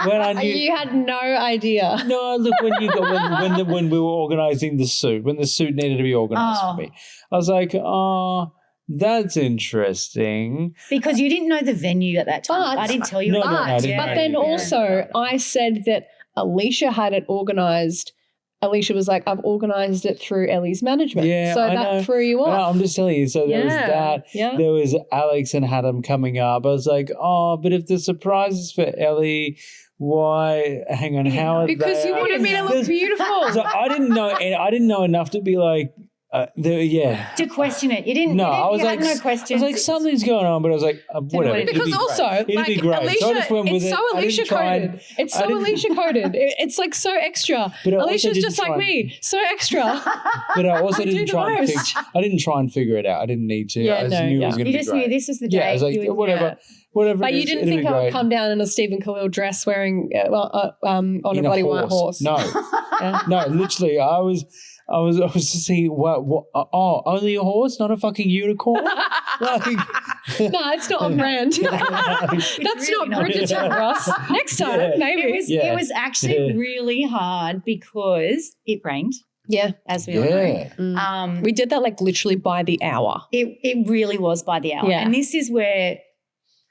when I knew, you had no idea. No, look, when we were organising the suit, when the suit needed to be organised for me, I was like, oh, that's interesting. Because you didn't know the venue at that time. I didn't tell you. But then also, I said that Alysia had it organised. Alysia was like, I've organised it through Ellie's management. Yeah, so that threw you off. No, I'm just telling you. So there was that. Yeah. There was Alex and Haddam coming up. I was like, oh, but if the surprise is for Ellie, why? Hang on, how are they? Because you wanted me to look beautiful. So I didn't know enough to be like, to question it. You didn't. No, I was like, no questions. I was like, something's going on, but I was like, whatever. Because also, it'd be great. Alysia, so I just went with it's so Alysia coded. It's so Alysia coded. It's like so extra. Alicia's just like me, so extra. But I also didn't try and figure it out. I didn't need to. I just knew it was going to be great. You just knew this was the day. Yeah, I was like, whatever. But you didn't think I would come down in a Stephen Khalil dress wearing on a bloody white horse. No, no, literally, I was just thinking, what? Oh, only a horse, not a fucking unicorn? No, it's not on brand. That's really not Bridgerton, Ross. Next time, maybe. It was actually really hard because it rained. Yeah. As we all know. We did that like literally by the hour. It really was by the hour. Yeah. And this is where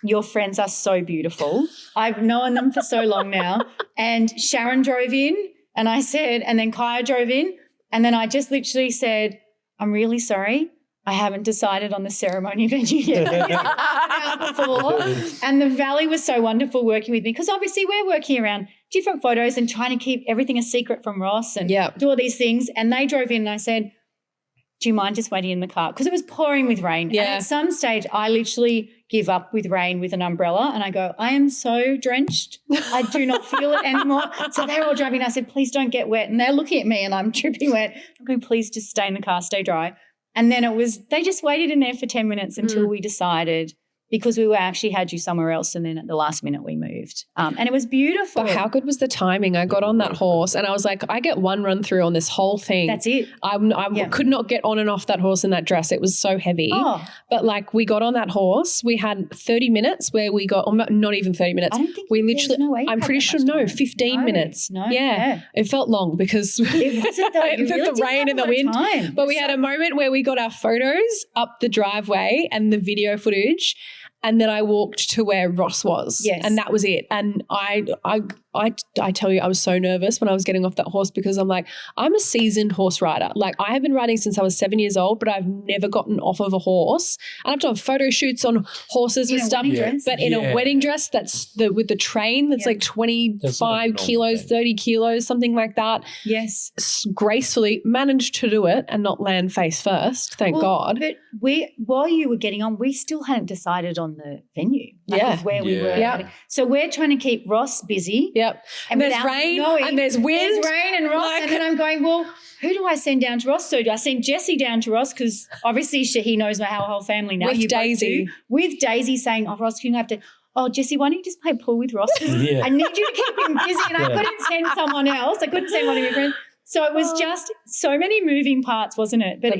your friends are so beautiful. I've known them for so long now. And Sharon drove in and I said, and then Kaya drove in. And then I just literally said, I'm really sorry. I haven't decided on the ceremony venue yet. And the Valley was so wonderful working with me because obviously we're working around different photos and trying to keep everything a secret from Ross and do all these things. And they drove in and I said, do you mind just waiting in the car? Because it was pouring with rain. Yeah. And at some stage I literally give up with rain with an umbrella and I go, I am so drenched. I do not feel it anymore. So they're all driving. I said, please don't get wet. And they're looking at me and I'm dripping wet. I'm going, please just stay in the car, stay dry. And then they just waited in there for 10 minutes until we decided because we actually had you somewhere else and then at the last minute we moved. And it was beautiful. But how good was the timing? I got on that horse and I was like, I get one run through on this whole thing. That's it. I could not get on and off that horse in that dress. It was so heavy. Oh. But like we got on that horse. We had 30 minutes where we got, not even 30 minutes. I don't think we literally, I'm pretty sure, 15 minutes. No. Yeah. It felt long because it wasn't the rain and the wind. But we had a moment where we got our photos up the driveway and the video footage. And then I walked to where Ross was. Yes. And that was it. And I tell you, I was so nervous when I was getting off that horse because I'm like, I'm a seasoned horse rider. Like I have been riding since I was 7 years old, but I've never gotten off of a horse. And I've done photo shoots on horses and stuff. But in a wedding dress that's with the train that's like 25 kilos, 30 kilos, something like that. Yes. Gracefully managed to do it and not land face first, thank God. But while you were getting on, we still hadn't decided on the venue. of where we were. Yep. So we're trying to keep Ross busy. Yep. And there's rain and there's wind. There's rain and Ross. And then I'm going, well, who do I send down to Ross? So I sent Jessie down to Ross because obviously he knows our whole family now. With Daisy. With Daisy saying, oh, Ross, can you have to – oh, Jessie, why don't you just play pool with Ross? I need you to keep him busy. And I couldn't send someone else. I couldn't send one of your friends. So it was just so many moving parts, wasn't it? But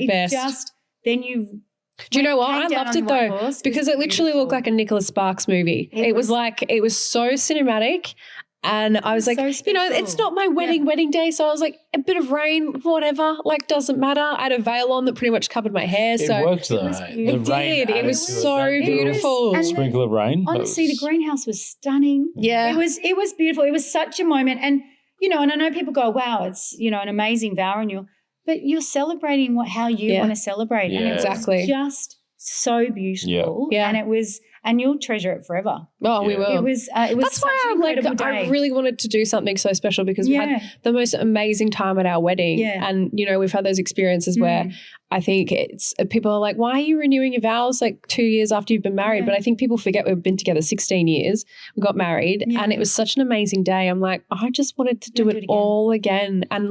then you – do you know what? I loved it though because it literally looked like a Nicholas Sparks movie. It was so cinematic. And I was like, it's not my wedding day. So I was like, a bit of rain, whatever, doesn't matter. I had a veil on that pretty much covered my hair. It worked though. It did. It was so beautiful. A sprinkle of rain. Honestly, the greenhouse was stunning. Yeah. It was beautiful. It was such a moment. And, and I know people go, wow, it's, an amazing vow renewal. But you're celebrating how you want to celebrate. Yeah. And it was just so beautiful. Yeah. And it was, and you'll treasure it forever. Oh, we will. It was That's why I really wanted to do something so special because we had the most amazing time at our wedding. Yeah. And, we've had those experiences where I think it's people are like, why are you renewing your vows 2 years after you've been married? But I think people forget we've been together 16 years. We got married and it was such an amazing day. I'm like, I just wanted to do it all again and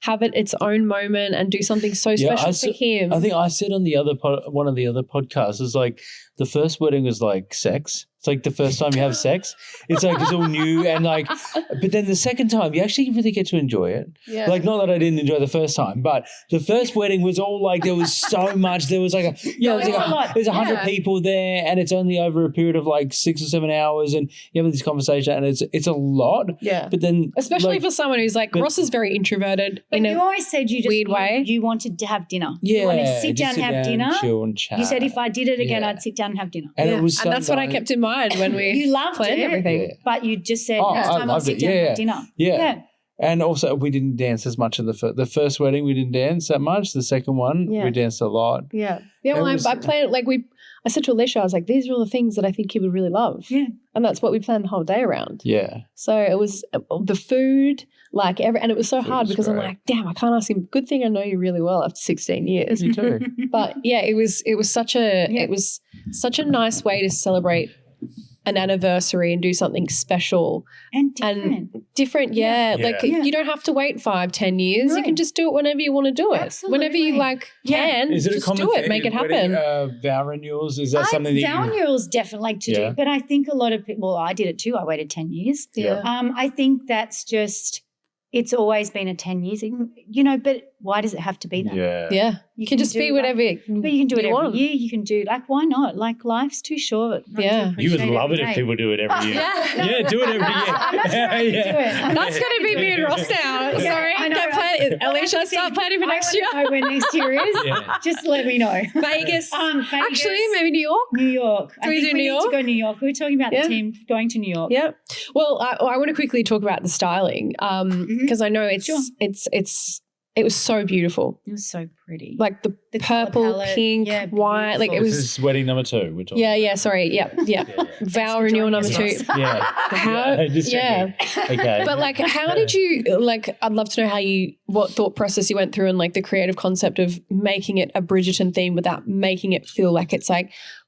have it its own moment and do something so special for him. I think I said on one of the other podcasts is the first wedding was like sex. It's the first time you have sex. It's it's all new and but then the second time you actually really get to enjoy it. Yeah. Not that I didn't enjoy the first time, but the first wedding was all there was so much. There was there's 100 people there and it's only over a period of 6 or 7 hours and you have this conversation and it's a lot. Yeah. But then especially for someone who's Ross is very introverted in a you always said you just weird way. You wanted to have dinner. Yeah. You wanted to sit down and have dinner. Chill and chat. You said if I did it again, I'd sit down and have dinner. And it was and that's what I kept in mind when we you loved planned everything. But you just said next time I'll sit down and have dinner. Yeah. And also we didn't dance as much in the first wedding. We didn't dance that much. The second one we danced a lot. Yeah. Yeah. Well, I planned I said to Alysia, I was like, these are all the things that I think he would really love. Yeah. And that's what we planned the whole day around. Yeah. So it was the food, and it was so hard because I'm like, damn, I can't ask him. Good thing I know you really well after 16 years. Me too. But yeah, it was such a nice way to celebrate an anniversary and do something special and different. You don't have to wait 5-10 years. You can just do it whenever you want to do it. Absolutely. Whenever you can. Is it just a common do it, thing make it happen. Vow renewals, is that something that vow renewals definitely to do, but I think a lot of people. Well, I did it too. I waited 10 years. Yeah. I think that's just. It's always been a 10 years, but why does it have to be that? Yeah. You can just be whatever but you can do it every year. You can do, why not? Life's too short. You would love it if people do it every year. Do it every year. That's going to be me and Ross now. Sorry. I know. Alysia, start planning for next year. I know when next year is. Just let me know. Vegas. Actually, maybe New York. New York. Do we do New York? Need to go New York. We were talking about the team going to New York. Yeah. Well, I want to quickly talk about the styling because I know it was so beautiful. It was so pretty. The purple, pink, white. It was. This is wedding number 2. We're talking. Yeah. Sorry. Yeah. Vow renewal number 2. Yeah. Okay. But how did you I'd love to know what thought process you went through and the creative concept of making it a Bridgerton theme without making it feel like it's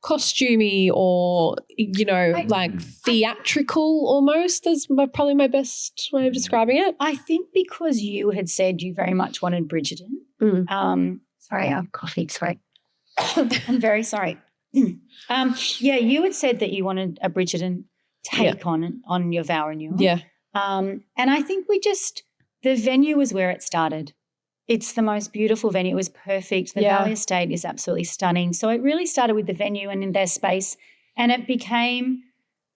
costumey or theatrical almost. That's probably my best way of describing it. I think because you had said you very much wanted Bridgerton. Sorry, I have coffee. Sorry. I'm very sorry. You had said that you wanted a Bridgerton take on your vow renewal. Yeah. And I think the venue was where it started. It's the most beautiful venue. It was perfect. The Valley Estate is absolutely stunning. So it really started with the venue and in their space. And it became,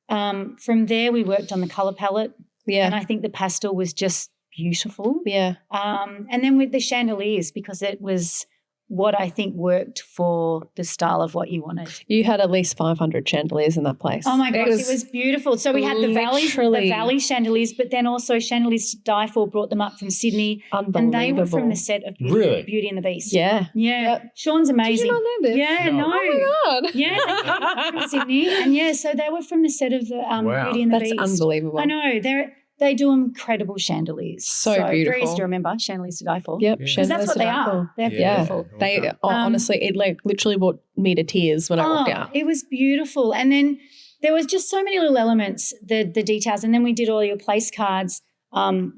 from there we worked on the colour palette. Yeah. And I think the pastel was just beautiful. Yeah. And then with the chandeliers, because it was what I think worked for the style of what you wanted. You had at least 500 chandeliers in that place. Oh my gosh, it was beautiful. So we had the Valley chandeliers, but then also chandeliers to die for, brought them up from Sydney. Unbelievable. And they were from the set of Beauty and the Beast. Yeah. Yeah. Yep. Sean's amazing. Did you not know this? Yeah, no. Oh my God. Yeah, from Sydney. And so they were from the set of the Beauty and the Beast. That's unbelievable. I know. They do incredible chandeliers. So beautiful. Very easy to remember, chandeliers to die for. Yep, because that's what they are. They're beautiful. They honestly, it literally brought me to tears when I walked out. It was beautiful. And then there was just so many little elements, the details, and then we did all your place cards.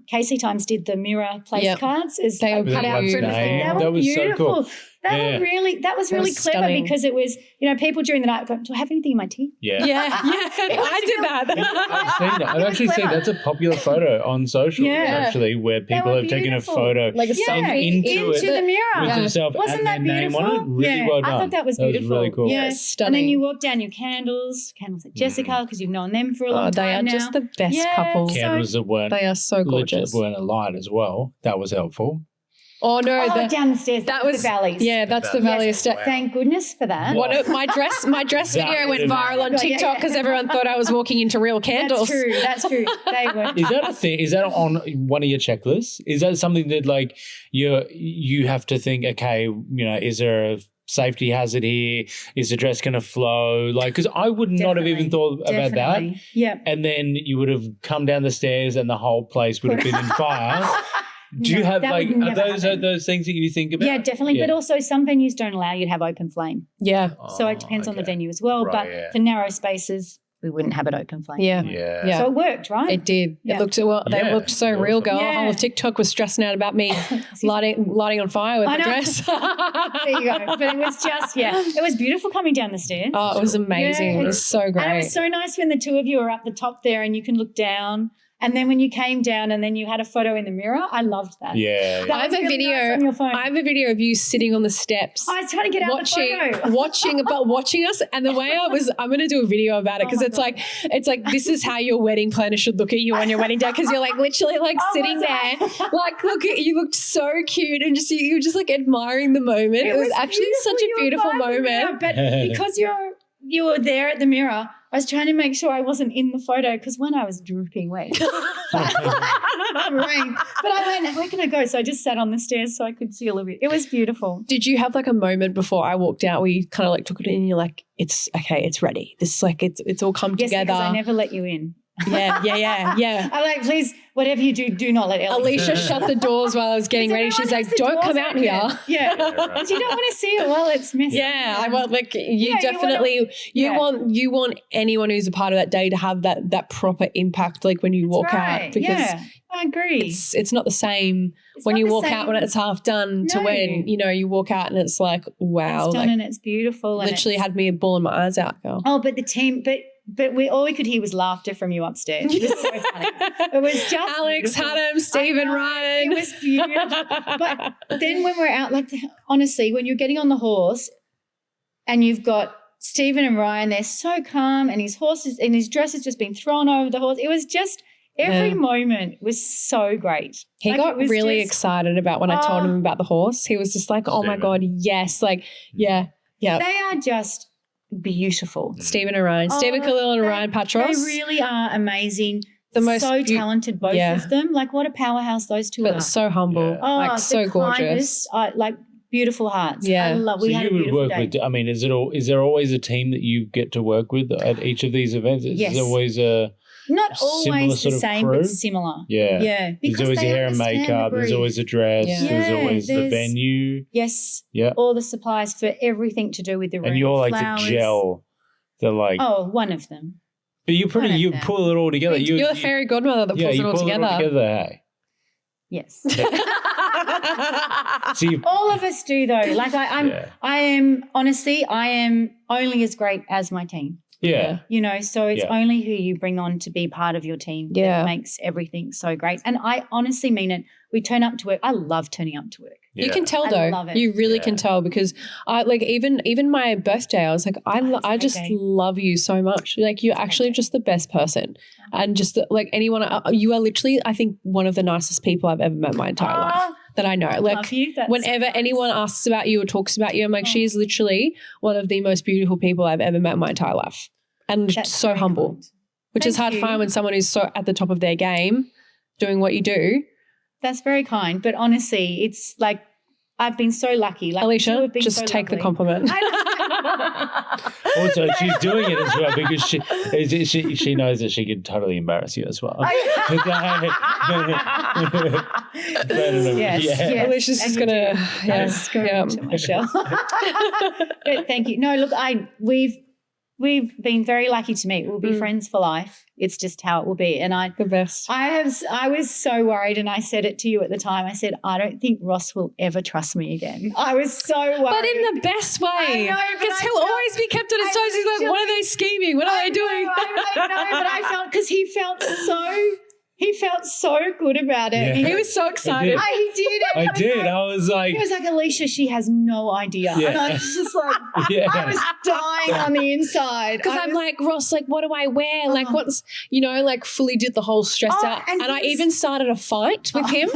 Casey Times did the mirror place cards as they cut out. That was beautiful. So cool. That was really clever stunning. because it was, people during the night going, do I have anything in my teeth? Yeah. I did that. I've seen that. I've actually seen that's a popular photo on social actually, where people have taken a photo like a selfie into the mirror with themselves. Wasn't and that their beautiful? name on it. Really well done. I thought that was beautiful. That was really cool. Yeah, stunning. And then you walk down your candles at Jessica because you've known them for a long they time are just the best couple. Candles that weren't they are so gorgeous. Weren't alight as well. That was helpful. Oh no! Down the stairs. That was the valleys. Yeah, that's the valley step. Thank goodness for that. My dress video went viral on TikTok because everyone thought I was walking into real candles. That's true. They were. Is that a thing? Is that on one of your checklists? Is that something that like you have to think? Okay, is there a safety hazard here? Is the dress going to flow? Like, because I would not have even thought about that. Yeah. And then you would have come down the stairs and the whole place would have been in fire. Do you have those things that you think about? Yeah, definitely. Yeah. But also some venues don't allow you to have open flame. Yeah. So it depends on the venue as well. Right, but for narrow spaces, we wouldn't have it open flame. Yeah. So it worked, right? It did. Yeah. It looked They looked so real, girl. Yeah. Whole of TikTok was stressing out about me lighting on fire with the dress. There you go. But it was just, it was beautiful coming down the stairs. Oh, it was amazing. Yeah, it was so great. And it was so nice when the two of you were up the top there and you can look down. And then when you came down and then you had a photo in the mirror, I loved that. Yeah. I have a video. Nice on your phone. I have a video of you sitting on the steps. I was trying to get out the photo. watching us. And the way I'm going to do a video about it because it's like this is how your wedding planner should look at you on your wedding day because you're like literally like sitting there, like you looked so cute and you were just like admiring the moment. It was actually such a beautiful moment. But because you were there at the mirror, I was trying to make sure I wasn't in the photo because when I was dripping wet, but I went, where can I go? So I just sat on the stairs so I could see a little bit. It was beautiful. Did you have like a moment before I walked out where you kind of like took it in and you're like, it's okay, it's ready. This is like, it's all come together. Yes, because I never let you in. Yeah. I'm like, please, whatever you do not let Alysia shut the doors while I was getting ready. She's like, don't come out here. Yeah. But you don't want to see it while it's messy. Yeah. I want you want anyone who's a part of that day to have that proper impact like when you walk out. Because I agree. It's not the same when you walk out when it's half done to when, you walk out and it's like, wow. It's done and it's beautiful. Literally had me bawling my eyes out, girl. Oh, but the team, but all we could hear was laughter from you upstairs. It was so funny. It was just Alex, Haddam, Stephen, Ryan. It was beautiful. But then when we're out, like honestly, when you're getting on the horse and you've got Stephen and Ryan, they're so calm and his dress has just been thrown over the horse. It was just every moment was so great. He got really excited about when I told him about the horse. He was just like, oh my God, yes. Like, yeah. They are just beautiful. Stephen and Ryan. Stephen Khalil and Ryan Patros. They really are amazing. Talented, both of them. Like what a powerhouse those two are. But so humble. Yeah. Oh, so gorgeous. Like beautiful hearts. Yeah. I love we had a beautiful day. Is there always a team that you get to work with at each of these events? Is there always not always the same, but similar. Yeah. Yeah. There's always the hair and makeup. There's always the dress. Yeah. There's always the venue. Yes. Yeah. All the supplies for everything to do with the room. And you're like flowers. the gel. One of them. But you pull it all together. You're the fairy godmother that pulls it all together. Hey? Yes. All of us do though. Like I am only as great as my team. Yeah. So it's only who you bring on to be part of your team that makes everything so great. And I honestly mean it. We turn up to work. I love turning up to work. Yeah. You can tell though. I love it. You really can tell because I like even my birthday, I was like, I just love you so much. Like you're actually just the best person. And just like anyone, you are literally, I think, one of the nicest people I've ever met in my entire life. That I know. Like whenever anyone asks about you or talks about you, I'm like, she's literally one of the most beautiful people I've ever met in my entire life. And so humble, which is hard to find when someone who's so at the top of their game doing what you do. That's very kind. But honestly, it's like I've been so lucky. Like Alysia, just take the compliment. Also, she's doing it as well because she knows that she could totally embarrass you as well. Yes. Alicia's just going to, Michelle. But thank you. No, look, we've been very lucky to meet. We'll be friends for life. It's just how it will be. And the best. I was so worried, and I said it to you at the time. I said, I don't think Ross will ever trust me again. I was so worried. But in the best way. I know, because he'll always be kept on his toes. He's like, what are they scheming? What are they doing? I know, but I felt, because he felt so good about it. Yeah. He was so excited. He did. I did. I was like... He was like, Alysia, she has no idea. Yeah. And I was just like, I was dying on the inside. Because I'm like, Ross, like, what do I wear? Like, what's, like fully did the whole stress out. And I even started a fight with him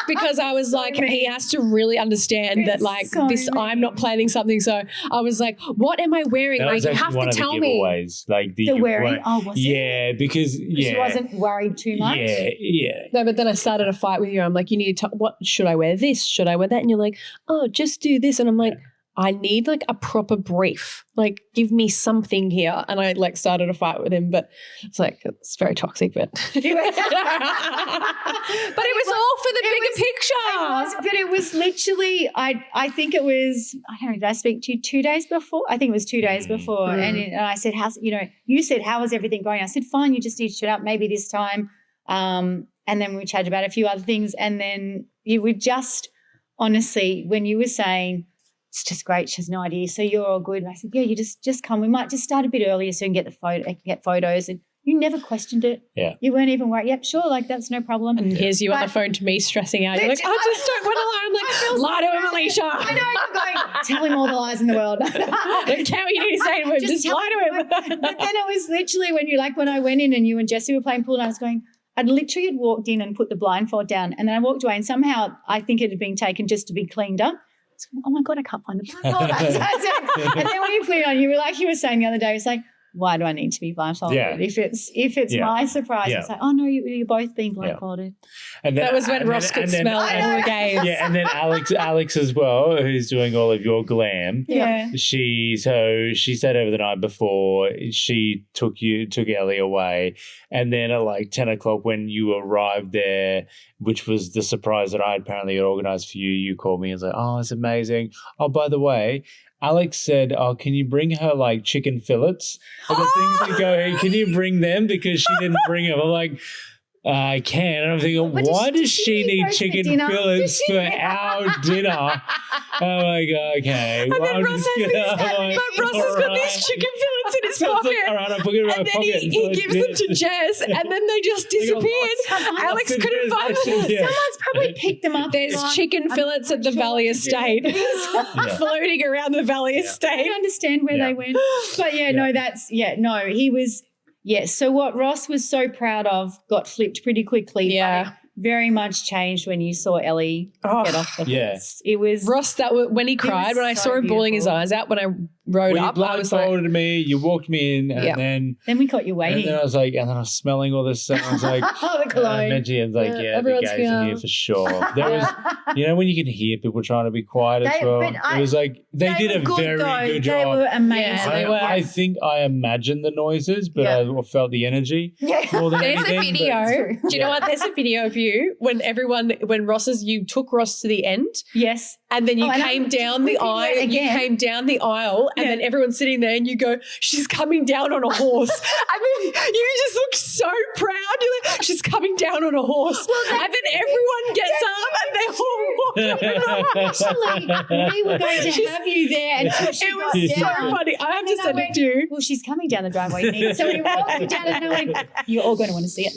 because I was like, he has to really understand that, like, I'm not planning something. So I was like, what am I wearing? Like, you have to tell me. Like the wearing. Oh, was it? Yeah, because, she wasn't worried too much. Yeah. No, but then I started a fight with you. I'm like, you need to, what should I wear this? Should I wear that? And you're like, oh, just do this. And I'm like, I need like a proper brief. Like, give me something here. And I like started a fight with him, but it's like, it's very toxic, but but it was all for the bigger picture. But it was literally, I think it was, I don't know, did I speak to you 2 days before? I think it was 2 days before. And I said, you said, how is everything going? I said, fine, you just need to shut up maybe this time. And then we chatted about a few other things. And then you would just, honestly, when you were saying, it's just great, she has no idea, so you're all good. And I said, yeah, you just come. We might just start a bit earlier so you can get photos. And you never questioned it. Yeah. You weren't even worried. Yep, sure, like that's no problem. And here's you on the phone to me stressing out. You're like, I just don't want to lie. I'm like, lie to him, Alysia. I know, I'm going, tell him all the lies in the world. Don't care what you need to say to him, just lie to him. But then it was literally when I went in and you and Jessie were playing pool and I was going, I'd literally had walked in and put the blindfold down, and then I walked away, and somehow I think it had been taken just to be cleaned up. Oh my God, I can't find the blindfold. And then when you put it on, you were like you were saying the other day, it's like, why do I need to be blindfolded? Yeah. If it's my surprise, it's like, oh no, you're both being blindfolded. And then, that was when Ross could smell all the games. Yeah, and then Alex as well, who's doing all of your glam. Yeah. She said over the night before she took Ellie away, and then at like 10 o'clock when you arrived there, which was the surprise that I apparently had organised for you, you called me and was like, oh, it's amazing. Oh, by the way, Alex said, oh, can you bring her like chicken fillets? And the things that go, hey, can you bring them? Because she didn't bring them. I'm like, I can. And I'm thinking, why does she need chicken fillets for our dinner? I'm like, okay. And then Ross has got these chicken fillets in his pocket. Like, all right, I'll put it in my pocket. He gives them to Jess, and then they just disappeared. Alex couldn't find them. Someone's probably picked them up. There's chicken fillets at the Valley Estate floating around the Valley Estate. I don't understand where they went. But he was... Yes. So what Ross was so proud of got flipped pretty quickly. Yeah. Very much changed when you saw Ellie get off the horse. It was Ross. When he cried, when I saw him bawling his eyes out when I rode up, I was like, you blindfolded me. You walked me in, and then we got you waiting. And then I was like, and then I was smelling all this stuff. I was like, oh, the cologne. And was like, the guys in here for sure. There was, when you can hear people trying to be quiet as well. It was like they did a very good job. They were amazing. I think I imagined the noises, but I felt the energy. More than There's anything, a video. Do you know what? There's a video of you when you took Ross to the end. Yes. And then you came down the aisle. You came down the aisle, and then everyone's sitting there, and you go, "She's coming down on a horse." And then you just look so proud. You're like, "She's coming down on a horse." And then everyone gets up, and they're all walking. Actually, we were going to have you there, and it was so funny. I have to send it to you. Well, she's coming down the driveway. So we walked down, and they're like, "You're all going to want to see it."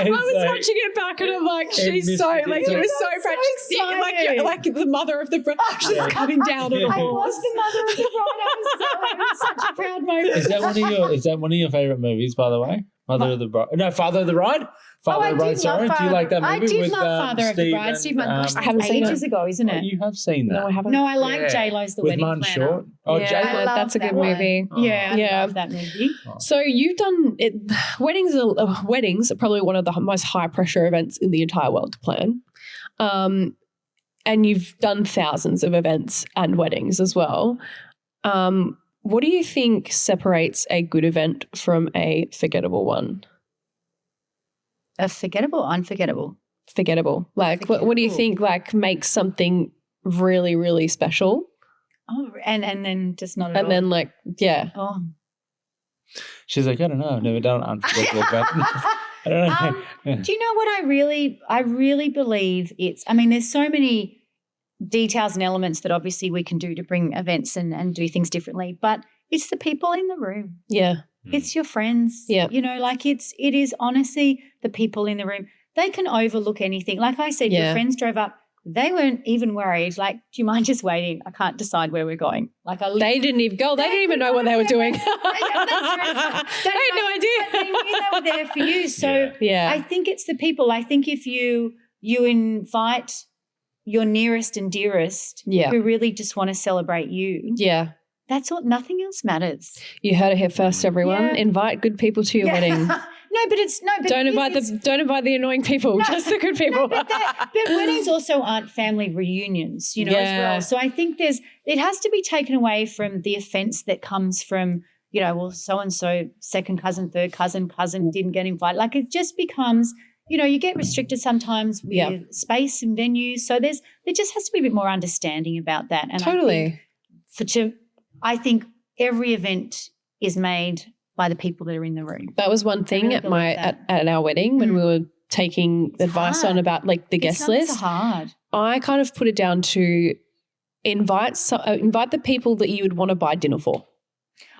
I was watching it back and I'm like, she's so, like, she was so proud. She's like the mother of the bride. She's coming down on a horse. I was the mother of the bride. It was such a proud moment. Is that one of your favourite movies, by the way? Father of the Bride. No, Father of the Bride. Father of the Bride. Sorry, do you like that movie? I did love Father of the Bride. Steve Martin. I haven't seen it. Ages ago, isn't it? You have seen that? No, I haven't. No, I like J-Lo's The Wedding Planner. With Martin Short. Oh, yeah, that's a good movie. Yeah, I love that movie. So you've done it. Weddings are probably one of the most high pressure events in the entire world to plan. And you've done thousands of events and weddings as well. What do you think separates a good event from a forgettable one? A forgettable, unforgettable? Forgettable. Like, what do you think, like, makes something really, really special? Oh, and then just not at And all. then like, yeah. Oh. She's like, I don't know. I've never done unforgettable wedding. I don't know. Do you know what I really believe it's, I mean, there's so many details and elements that obviously we can do to bring events and do things differently, but it's the people in the room. Yeah. It's your friends. Yeah. You know, like it is honestly the people in the room. They can overlook anything. Like I said, your friends drove up. They weren't even worried. Like, do you mind just waiting? I can't decide where we're going. Like, they didn't even go. They didn't even know what they were doing. They had no idea. They knew they were there for you. So yeah. I think it's the people. I think if you invite your nearest and dearest who really just want to celebrate you. Yeah. That's all. Nothing else matters. You heard it here first, everyone. Yeah. Invite good people to your wedding. Don't invite the annoying people, just the good people. But weddings also aren't family reunions, you know, as well. So I think it has to be taken away from the offense that comes from, you know, well, so-and-so, second cousin, third cousin didn't get invited. Like it just becomes, you know, you get restricted sometimes with space and venues. So there just has to be a bit more understanding about that. And totally. I think every event is made by the people that are in the room. That was one thing at our wedding when we were taking advice on about like the guest list. It's hard. I kind of put it down to invite the people that you would want to buy dinner for.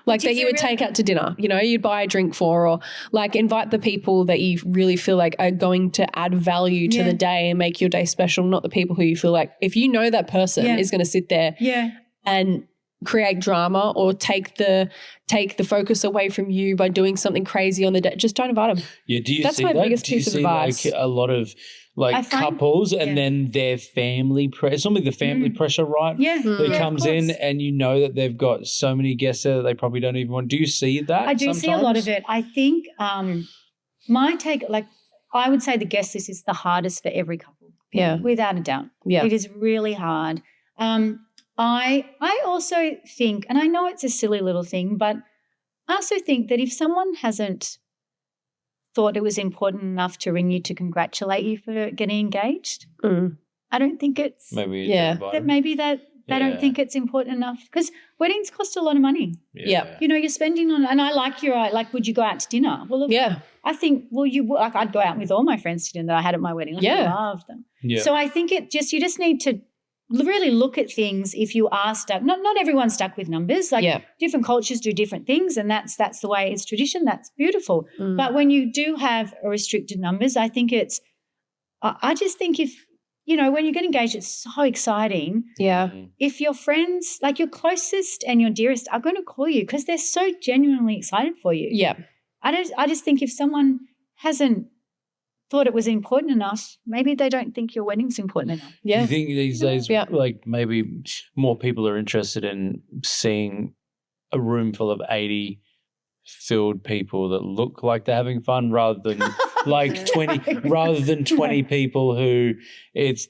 Like that you would take out to dinner, you know, you'd buy a drink for, or like invite the people that you really feel like are going to add value to the day and make your day special, not the people who you feel like if you know that person is going to sit there and create drama or take the focus away from you by doing something crazy on the day. Just don't invite them. Yeah, do you That's see my that? biggest piece of advice. Like a lot of couples and then their family pressure. It's normally the family pressure, right? Yeah. That comes in and you know that they've got so many guests there that they probably don't even want. Do you see that? I do see a lot of it. I think my take, like I would say the guest list is the hardest for every couple. Yeah. Without a doubt. Yeah. It is really hard. I also think, and I know it's a silly little thing, but I also think that if someone hasn't thought it was important enough to ring you to congratulate you for getting engaged, I don't think it's maybe they don't think it's important enough because weddings cost a lot of money. Yeah. You know, you're spending on, and I like would you go out to dinner? Well, look, I think, I'd go out with all my friends to dinner that I had at my wedding. I loved them. Yeah. So I think you just need to really look at things if you are stuck. Not everyone's stuck with numbers. Like different cultures do different things and that's the way it's tradition. That's beautiful. But when you do have a restricted numbers, I think I just think if, you know, when you get engaged, it's so exciting. Yeah. If your friends, like your closest and your dearest are going to call you because they're so genuinely excited for you. Yeah. I just think if someone hasn't thought it was important enough, maybe they don't think your wedding's important enough. Yeah. Do you think these days like maybe more people are interested in seeing a room full of 80 filled people that look like they're having fun rather than like 20 people who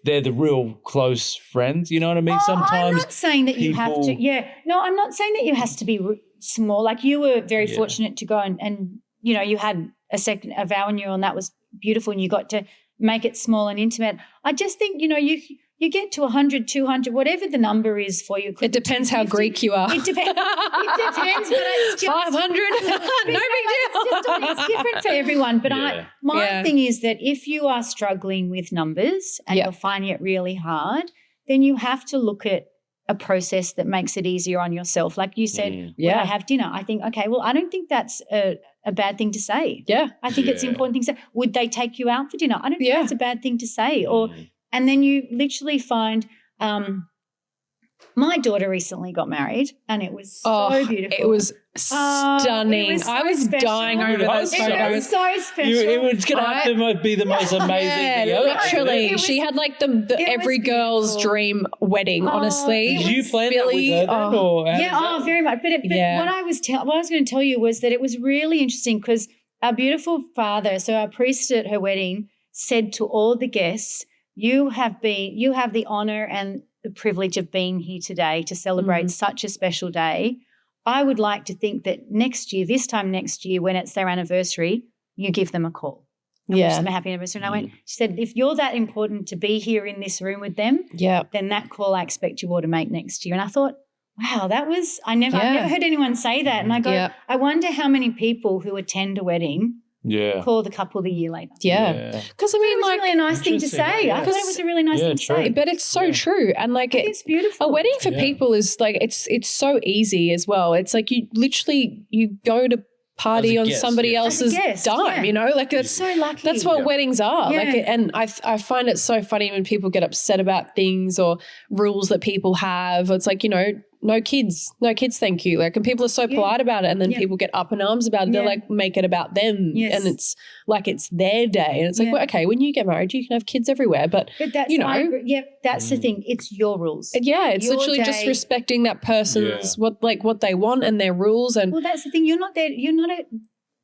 they're the real close friends, you know what I mean? Sometimes I'm not saying that you have to. No, I'm not saying that you has to be small. Like you were very fortunate to go and you know, you had a vow renewal and that was beautiful and you got to make it small and intimate. I just think, you know, you get to 100, 200, whatever the number is for you. It depends how Greek you are. It depends, but it's just 500. No big deal. It's different for everyone. But my thing is that if you are struggling with numbers and you're finding it really hard, then you have to look at a process that makes it easier on yourself. Like you said, when I have dinner, I think, okay, well, I don't think that's a bad thing to say. Yeah. I think it's an important thing to say. Would they take you out for dinner? I don't think that's a bad thing to say. And then you literally find my daughter recently got married and it was so beautiful. It was stunning. It was so I was special. dying over those photos. It was so special. It was going to have to be the most amazing thing ever. Literally. She had like the every girl's dream wedding, honestly. Did you plan that with her then? Or very much. But what I was going to tell you was that it was really interesting because our beautiful father, so our priest at her wedding, said to all the guests, you have the honor and the privilege of being here today to celebrate such a special day. I would like to think that this time next year, when it's their anniversary, you give them a call. Wish them a happy anniversary. And she said, if you're that important to be here in this room with them, then that call I expect you all to make next year. And I thought, wow, I've never heard anyone say that. And I go, I wonder how many people who attend a wedding call the couple the year later. Yeah. Because I mean, it was really a nice thing to say. I thought it was a really nice thing to say. But it's so true. And like it's beautiful. A wedding for people is like it's so easy as well. It's like you go to party on somebody else's dime, you know, like it's so lucky. That's what weddings are. Like, and I find it so funny when people get upset about things or rules that people have. It's like, you know, no kids, thank you. Like, and people are so polite about it, and then people get up in arms about it. They're like, make it about them, and it's like it's their day. And it's like, well, okay, when you get married, you can have kids everywhere, but that's, you know, that's the thing. It's your rules. Yeah, it's your literally just respecting that person's what they want and their rules. And well, that's the thing. You're not there.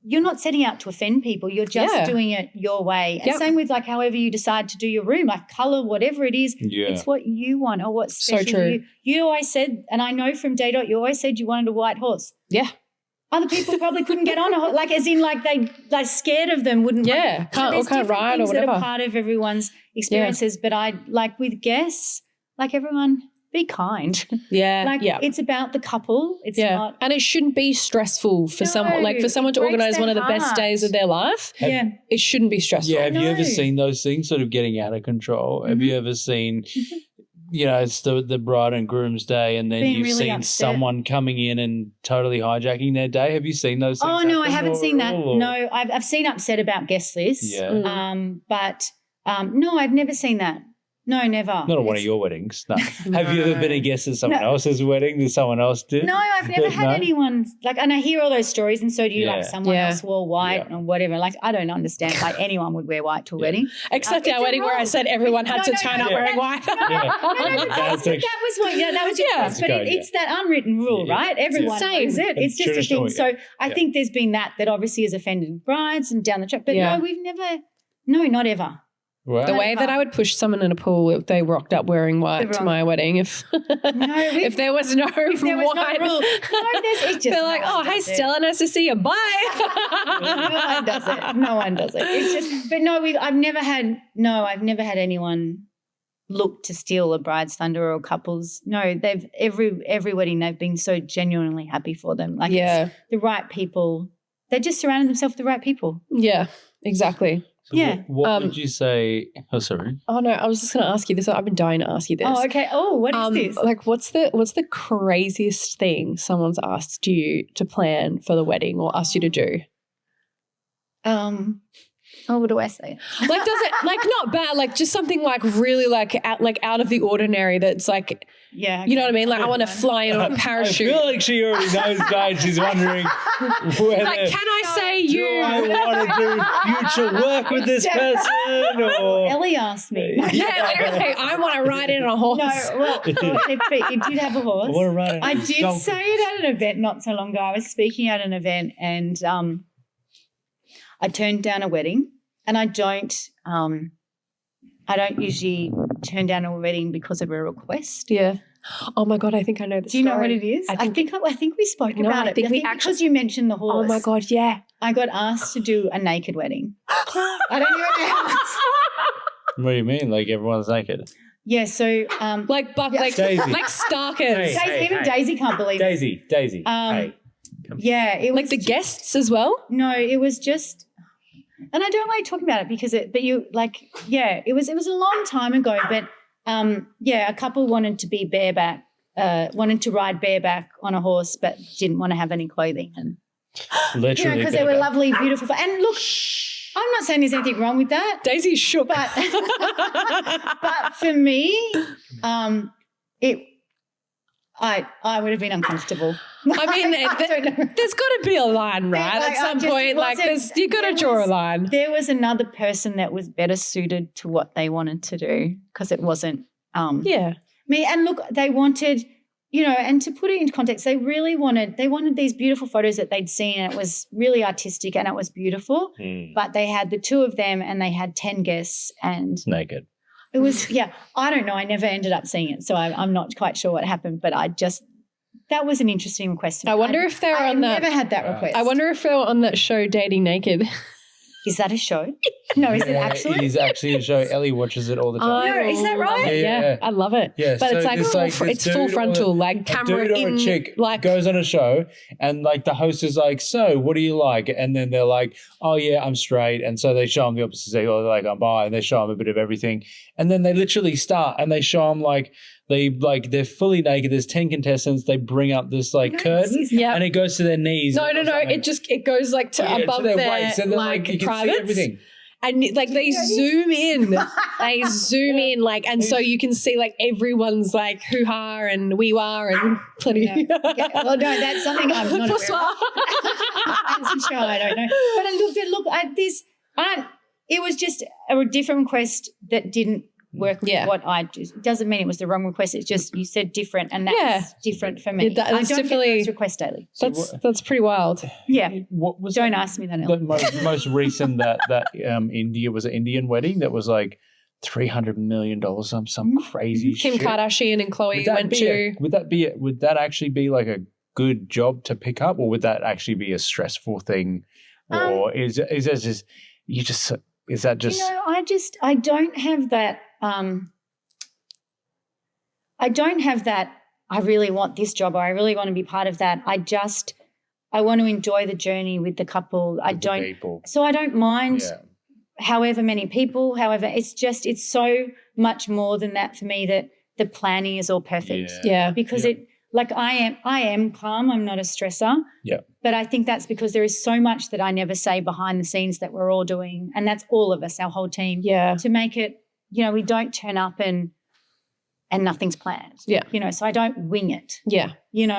You're not setting out to offend people. You're just doing it your way. And same with like however you decide to do your room, like colour, whatever it is, it's what you want or what's special. So true. You always said, and I know from day dot, you always said you wanted a white horse. Yeah. Other people probably couldn't get on a horse, like as in like they're scared of them, wouldn't can't ride or whatever. That are part of everyone's experiences. But I like with guests, like everyone, be kind. It's about the couple. It's not, and it shouldn't be stressful for someone. Like for someone to organise one of the best days of their life. It shouldn't be stressful. Yeah, have you ever seen those things sort of getting out of control? Have you ever seen? You know, it's the bride and groom's day, and then you've really seen someone coming in and totally hijacking their day. Have you seen those things? Oh no, I haven't seen that. No, I've seen upset about guest lists. Yeah. But no, I've never seen that. No, never. Not at one of your weddings. No. Have you ever been a guest at someone else's wedding that someone else did? No, I've never had anyone like, and I hear all those stories, and so do you. Like someone else wore white or whatever. Like I don't understand. Like anyone would wear white to a wedding, except our wedding where I said everyone had to turn up wearing white. That was what. Yeah, that was your choice. But it's that unwritten rule, right? Everyone knows it. It's just a thing. So I think there's been that obviously has offended brides and down the track. But no, we've never. No, not ever. Wow. The way that I would push someone in a pool if they rocked up wearing white to my wedding, if there was no white, no rule. They're like, oh, hey, Stella, nice to see you. Bye. No one does it. It's just, but no, I've never had anyone look to steal a bride's thunder or couples. No, they've every wedding they've been so genuinely happy for them. Like it's the right people. They just surrounded themselves with the right people. Yeah, exactly. So what would you say? Oh, sorry. Oh no, I was just going to ask you this. I've been dying to ask you this. Oh, okay. Oh, what is this? Like, what's the craziest thing someone's asked you to plan for the wedding or asked you to do? Oh, what do I say? Like, does it like not bad? Like, just something like really like out of the ordinary. That's like, you know what I mean? Like, I want to fly in on a parachute. I feel like she already knows, guys. She's wondering whether. Like, can I say do I want to do future work with this person? Or Ellie asked me. Yeah, literally, I want to ride in on a horse. No, well, you did have a horse. I want to ride in I did say it at an event not so long ago. I was speaking at an event and I turned down a wedding. And I don't usually turn down a wedding because of a request. Yeah. Oh my God, I think I know the story. Do you know what it is? I think we spoke about it. I think because you mentioned the horse. Oh my God, yeah. I got asked to do a naked wedding. I don't know what do you mean? Like everyone's naked? Yeah, so like Daisy. Like Starkers. Even Daisy can't believe it. Daisy. Yeah, it was like the guests as well? No, it was just. And I don't like talking about it because it was a long time ago, but a couple wanted to be bareback, wanted to ride bareback on a horse, but didn't want to have any clothing, and literally because they were lovely, beautiful. And look, I'm not saying there's anything wrong with that. Daisy shook, but for me, I would have been uncomfortable. I mean, there's got to be a line, right? At some point, like you got to draw a line. There was another person that was better suited to what they wanted to do because it wasn't me. And look, they wanted, and to put it into context, they wanted these beautiful photos that they'd seen, and it was really artistic and it was beautiful. But they had the two of them and they had 10 guests and naked. It was, I don't know. I never ended up seeing it, so I'm not quite sure what happened, but that was an interesting request. I wonder if they were on that. I never had that request. I wonder if they were on that show Dating Naked. Is that a show? No, is it actually? It is actually a show. Ellie watches it all the time. No, is that right? Yeah, I love it. Yeah, but so it's like it's full frontal, like camera a dude or in, a chick like goes on a show, and like the host is like, "So, what do you like?" And then they're like, "Oh yeah, I'm straight," and so they show them the opposite sex, or they're like, "I'm bi," and they show them a bit of everything, and then they literally start and they show them like. They're fully naked. There's 10 contestants. They bring up this like curtain, and it goes to their knees. No. It goes like to above their their waist, and then like you can see privates. everything. And like they zoom in, like, and so you can see like everyone's like hoo-ha and wee-wah and plenty. Yeah. Okay. Well, no, that's something I'm not aware of. That's a show I don't know. But I look at this. It was just a different request that didn't work with what I do. It doesn't mean it was the wrong request. It's just you said different, and that's different for me. That's I don't definitely get those requests daily. That's pretty wild. Yeah. What was Don't ask me that. the most recent that India was an Indian wedding that was like $300 million, some crazy Kim shit. Kardashian and Khloe went to. Would that actually be like a good job to pick up, or would that actually be a stressful thing, or is that just is that just? I don't have that. I don't have that. I really want this job, or I really want to be part of that. I want to enjoy the journey with the couple. I don't mind. Yeah. However many people, it's so much more than that for me that the planning is all perfect. Yeah. Because I am calm. I'm not a stressor. Yeah. But I think that's because there is so much that I never say behind the scenes that we're all doing. And that's all of us, our whole team. Yeah. To make it, we don't turn up and nothing's planned. Yeah. So I don't wing it. Yeah.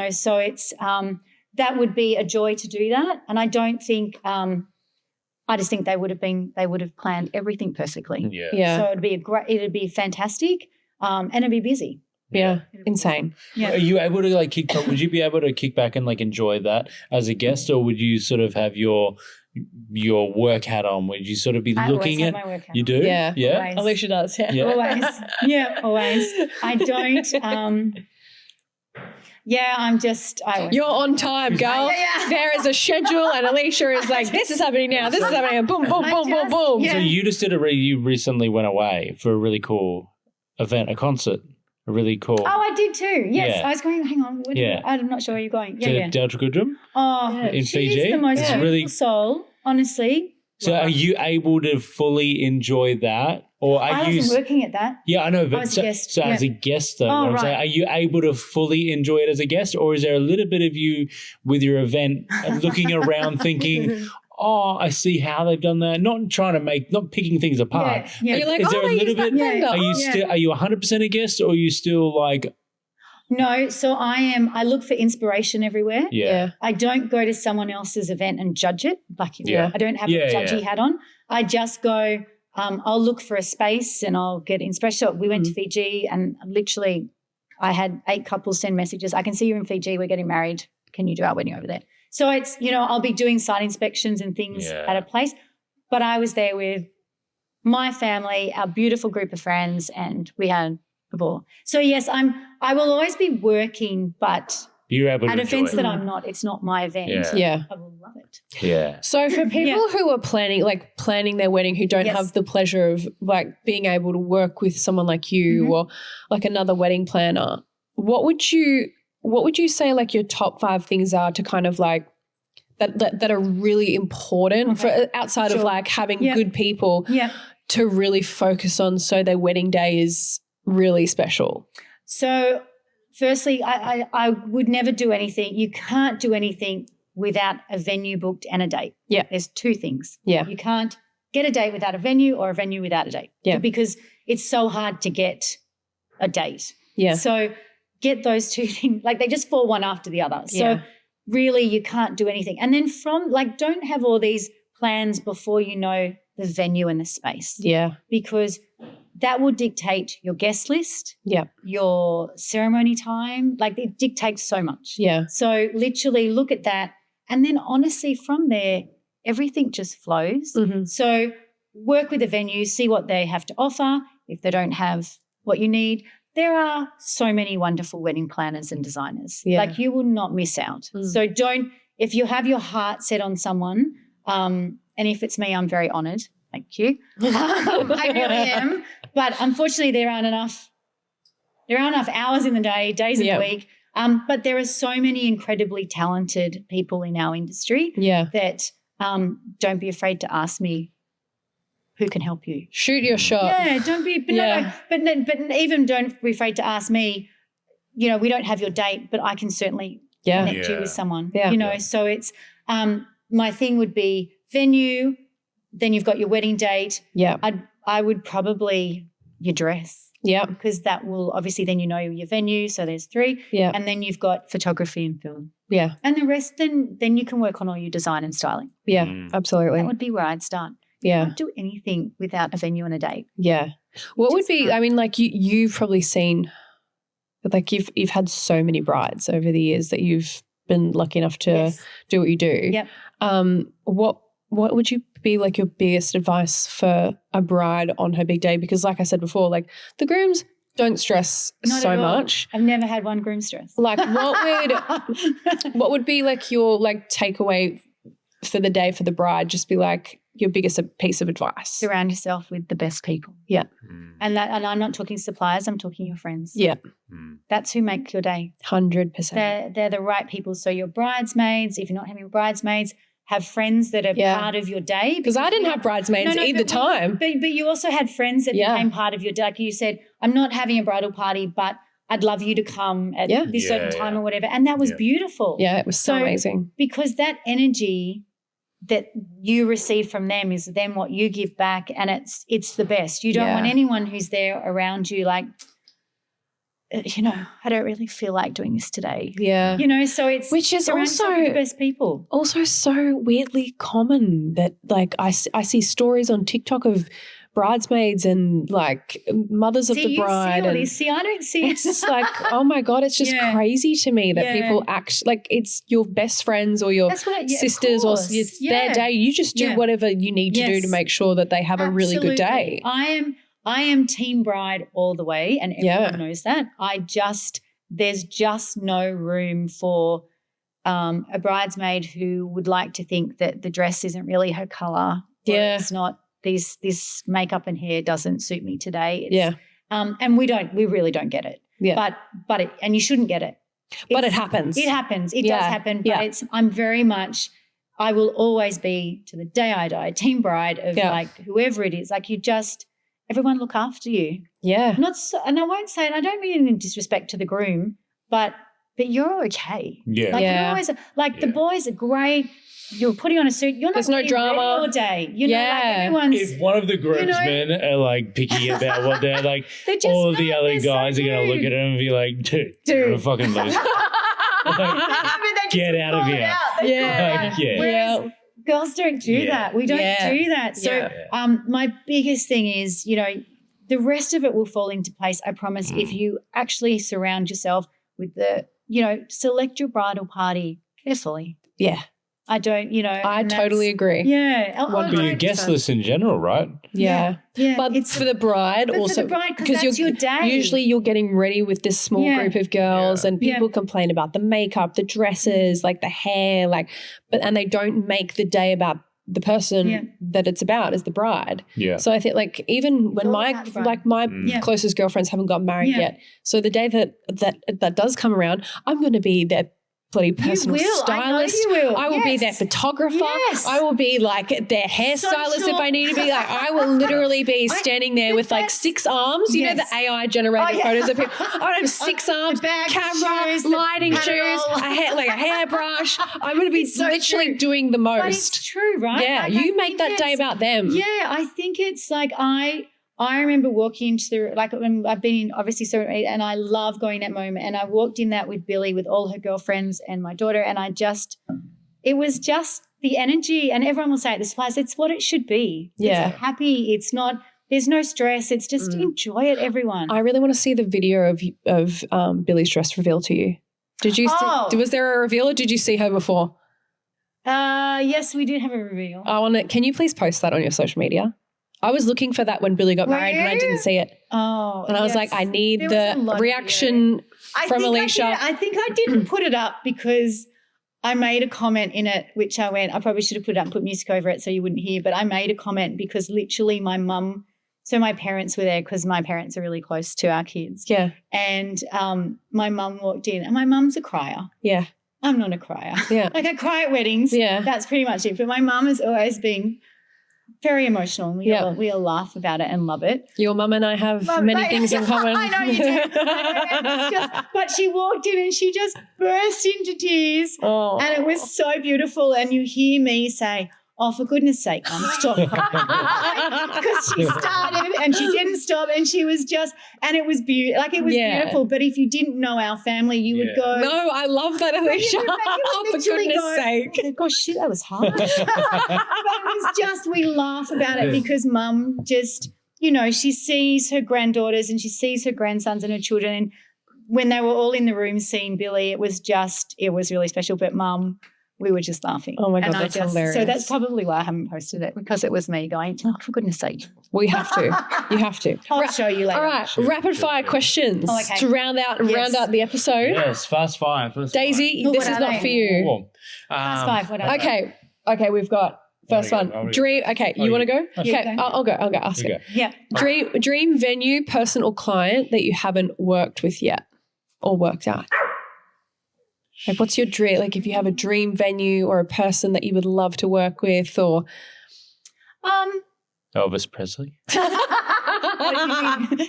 So it's that would be a joy to do that. And I don't think I just think they would have planned everything perfectly. Yeah. Yeah. So it'd be fantastic, and it'd be busy. Yeah. Insane. Yeah. Are you able to like would you be able to kick back and like enjoy that as a guest, or would you sort of have your work hat on? Would you sort of be looking at? My work hat you on. do? Yeah. Yeah. Alysia does. Yeah. Always. Yeah. Always. I don't. Yeah, You're on time, girl. Yeah. There is a schedule, and Alysia is like, this is happening now. This is happening. Boom, boom, boom, boom, boom. Yeah. So you just did you recently went away for a really cool event, a concert, a really cool. Oh, I did too. Yes, Yeah. I was going. Hang on. I'm not sure where you're going. Yeah, to Delta Goodrum in she's Fiji. the most It's beautiful really soul. Honestly. So are you able to fully enjoy that? Or are I you wasn't working at that. Yeah, I know, but I was a guest, so as a guest though, Oh, what I'm right. saying, are you able to fully enjoy it as a guest, or is there a little bit of you with your event looking around thinking, oh, I see how they've done that, not picking things apart. Yeah. You're like, is there a little bit? blender. Are you 100% a guest, or are you still like? No, so I look for inspiration everywhere. Yeah. I don't go to someone else's event and judge it. I don't have a judgy hat on. I just go, I'll look for a space and I'll get inspiration. So we went to Fiji, and literally I had 8 couples send messages. I can see you're in Fiji. We're getting married. Can you do our wedding over there? So it's, I'll be doing site inspections and things at a place. But I was there with my family, our beautiful group of friends, and we had a ball. So yes, I will always be working, but You're able at to events enjoy that it. I'm not, it's not my event. Yeah. I will love it. Yeah. So for people who are planning their wedding, who don't Yes. have the pleasure of like being able to work with someone like you or like another wedding planner, what would you say like your top 5 things are to kind of like that are really important for outside of like having good people to really focus on so their wedding day is really special? So firstly, I would never do anything. You can't do anything without a venue booked and a date. Yeah. There's 2 things. Yeah. You can't get a date without a venue or a venue without a date. Yeah. Because it's so hard to get a date. Yeah. So get those 2 things, like they just fall one after the other. So Yeah. really you can't do anything. And then don't have all these plans before you know the venue and the space. Yeah. Because that will dictate your guest list, Yeah. your ceremony time. Like it dictates so much. Yeah. So literally look at that. And then honestly from there, everything just flows. Mm-hmm. So work with the venue, see what they have to offer. If they don't have what you need, there are so many wonderful wedding planners and designers. Yeah. Like you will not miss out. So if you have your heart set on someone, and if it's me, I'm very honoured. Thank you. I really am. But unfortunately, there aren't enough hours in the day, days in the week. But there are so many incredibly talented people in our industry that don't be afraid to ask me who can help you. Shoot your shot. Yeah, don't be. But even don't be afraid to ask me. You know, we don't have your date, but I can certainly connect you with someone. Yeah. You know, so it's my thing would be venue. Then you've got your wedding date. Yeah, I would probably your dress. Yeah, because that will obviously then you know your venue. So there's 3. Yeah, and then you've got photography and film. Yeah, and the rest then you can work on all your design and styling. Yeah, absolutely. That would be where I'd start. Yeah, you don't do anything without a venue and a date. Yeah, what would be? I mean, like you've probably seen, like you've had so many brides over the years that you've been lucky enough to do what you do. Yep. What would you be like your biggest advice for a bride on her big day? Because like I said before, like the grooms don't stress so much. I've never had one groom stress. Like what would be like your like takeaway for the day for the bride? Just be like your biggest piece of advice. Surround yourself with the best people. Yeah. And I'm not talking suppliers, I'm talking your friends. Yeah. That's who make your day. 100%. They're the right people. So your bridesmaids, if you're not having bridesmaids, have friends that are part of your day. Because I didn't have bridesmaids either time. But you also had friends that became part of your day. Like you said, I'm not having a bridal party, but I'd love you to come at this certain time or whatever. And that was beautiful. Yeah, it was so amazing. Because that energy that you receive from them is then what you give back, and it's the best. You don't want anyone who's there around you like, you know, I don't really feel like doing this today. Yeah. You know, so it's which is also the best people. Also so weirdly common that like I see stories on TikTok of bridesmaids and like mothers of the bride. See, I don't see it's just like, oh my God, it's just crazy to me that people act like it's your best friends or your sisters or it's their day. You just do whatever you need to do to make sure that they have a really good day. I am team bride all the way, and everyone knows that. There's just no room for a bridesmaid who would like to think that the dress isn't really her colour. It's not. This makeup and hair doesn't suit me today. And we really don't get it. Yeah. But and you shouldn't get it. But it happens. It happens. It does happen. But I'm very much. I will always be to the day I die team bride of like whoever it is. Like everyone look after you. Yeah. And I won't say, and I don't mean in disrespect to the groom, but you're okay. Yeah. Like you're always the boys are great. You're putting on a suit. You're not There's no drama all day. You know, like everyone's. If one of the groomsmen are like picky about what they're like, all of the other guys are going to look at him and be like, dude. You're a fucking loser. Get out of here. Whereas girls don't do that. We don't do that. So my biggest thing is, you know, the rest of it will fall into place, I promise, if you actually surround yourself with select your bridal party carefully. Yeah. I don't, you know. I totally agree. Yeah. But your guest list in general, right? Yeah. But it's for the bride also. For the bride, because that's your day. Usually you're getting ready with this small group of girls and people complain about the makeup, the dresses, like the hair, and they don't make the day about the person that it's about as the bride. Yeah. So I think like even when my closest girlfriends haven't got married yet, so the day that does come around, I'm going to be their bloody personal stylist. I will be their photographer. Yes. I will be like their hairstylist if I need to be. Like I will literally be standing there with like 6 arms. You know the AI generated photos of people. I would have 6 arms, camera, shoes, lighting, shoes, a hairbrush. I'm going to be literally doing the most. But it's true, right? Yeah, like, you make that day about them. Yeah, I think it's like I remember walking into when I've been in obviously so, and I love going that moment. And I walked in that with Billy, with all her girlfriends and my daughter, and it was just the energy. And everyone will say at the supplies, it's what it should be. Yeah, it's happy. It's not. There's no stress. It's just enjoy it, everyone. I really want to see the video of Billy's dress reveal to you. Did you? Was there a reveal, or did you see her before? Yes, we did have a reveal. Can you please post that on your social media? I was looking for that when Billy got married and I didn't see it. Oh, and I was like, I need the reaction from Alysia. I think I didn't put it up because I made a comment in it, which I probably should have put it up and put music over it so you wouldn't hear, but I made a comment because literally my parents were there because my parents are really close to our kids. Yeah. And my mum walked in, and my mum's a crier. Yeah. I'm not a crier. Yeah. Like I cry at weddings. Yeah. That's pretty much it. But my mum has always been very emotional, and we all laugh about it and love it. Your mum and I have many things in common. I know you do. But she walked in and she just burst into tears. Oh. And it was so beautiful. And you hear me say, oh, for goodness sake, Mum, stop crying. Because she started and she didn't stop, and she was just, and it was beautiful. Like, it was beautiful. But if you didn't know our family, you would go. No, I love that, Alysia. Oh, for goodness sake. Gosh, shit, that was hard. But it was just, we laugh about it because Mum just, you know, she sees her granddaughters and she sees her grandsons and her children. And when they were all in the room seeing Billy, it was really special. But Mum, we were just laughing. Oh, my God, that's hilarious. So that's probably why I haven't posted it, because it was me going, oh, for goodness sake. We have to. You have to. I'll show you later. All right, rapid-fire questions to round out the episode. Yes, fast five. Daisy, this is not for you. Fast five, what are they? Okay, we've got first one. Dream. Okay, you want to go? Okay, I'll go. Ask you. Yeah. Dream venue, person or client that you haven't worked with yet or worked at. Like, what's your dream? Like, if you have a dream venue or a person that you would love to work with, or Elvis Presley.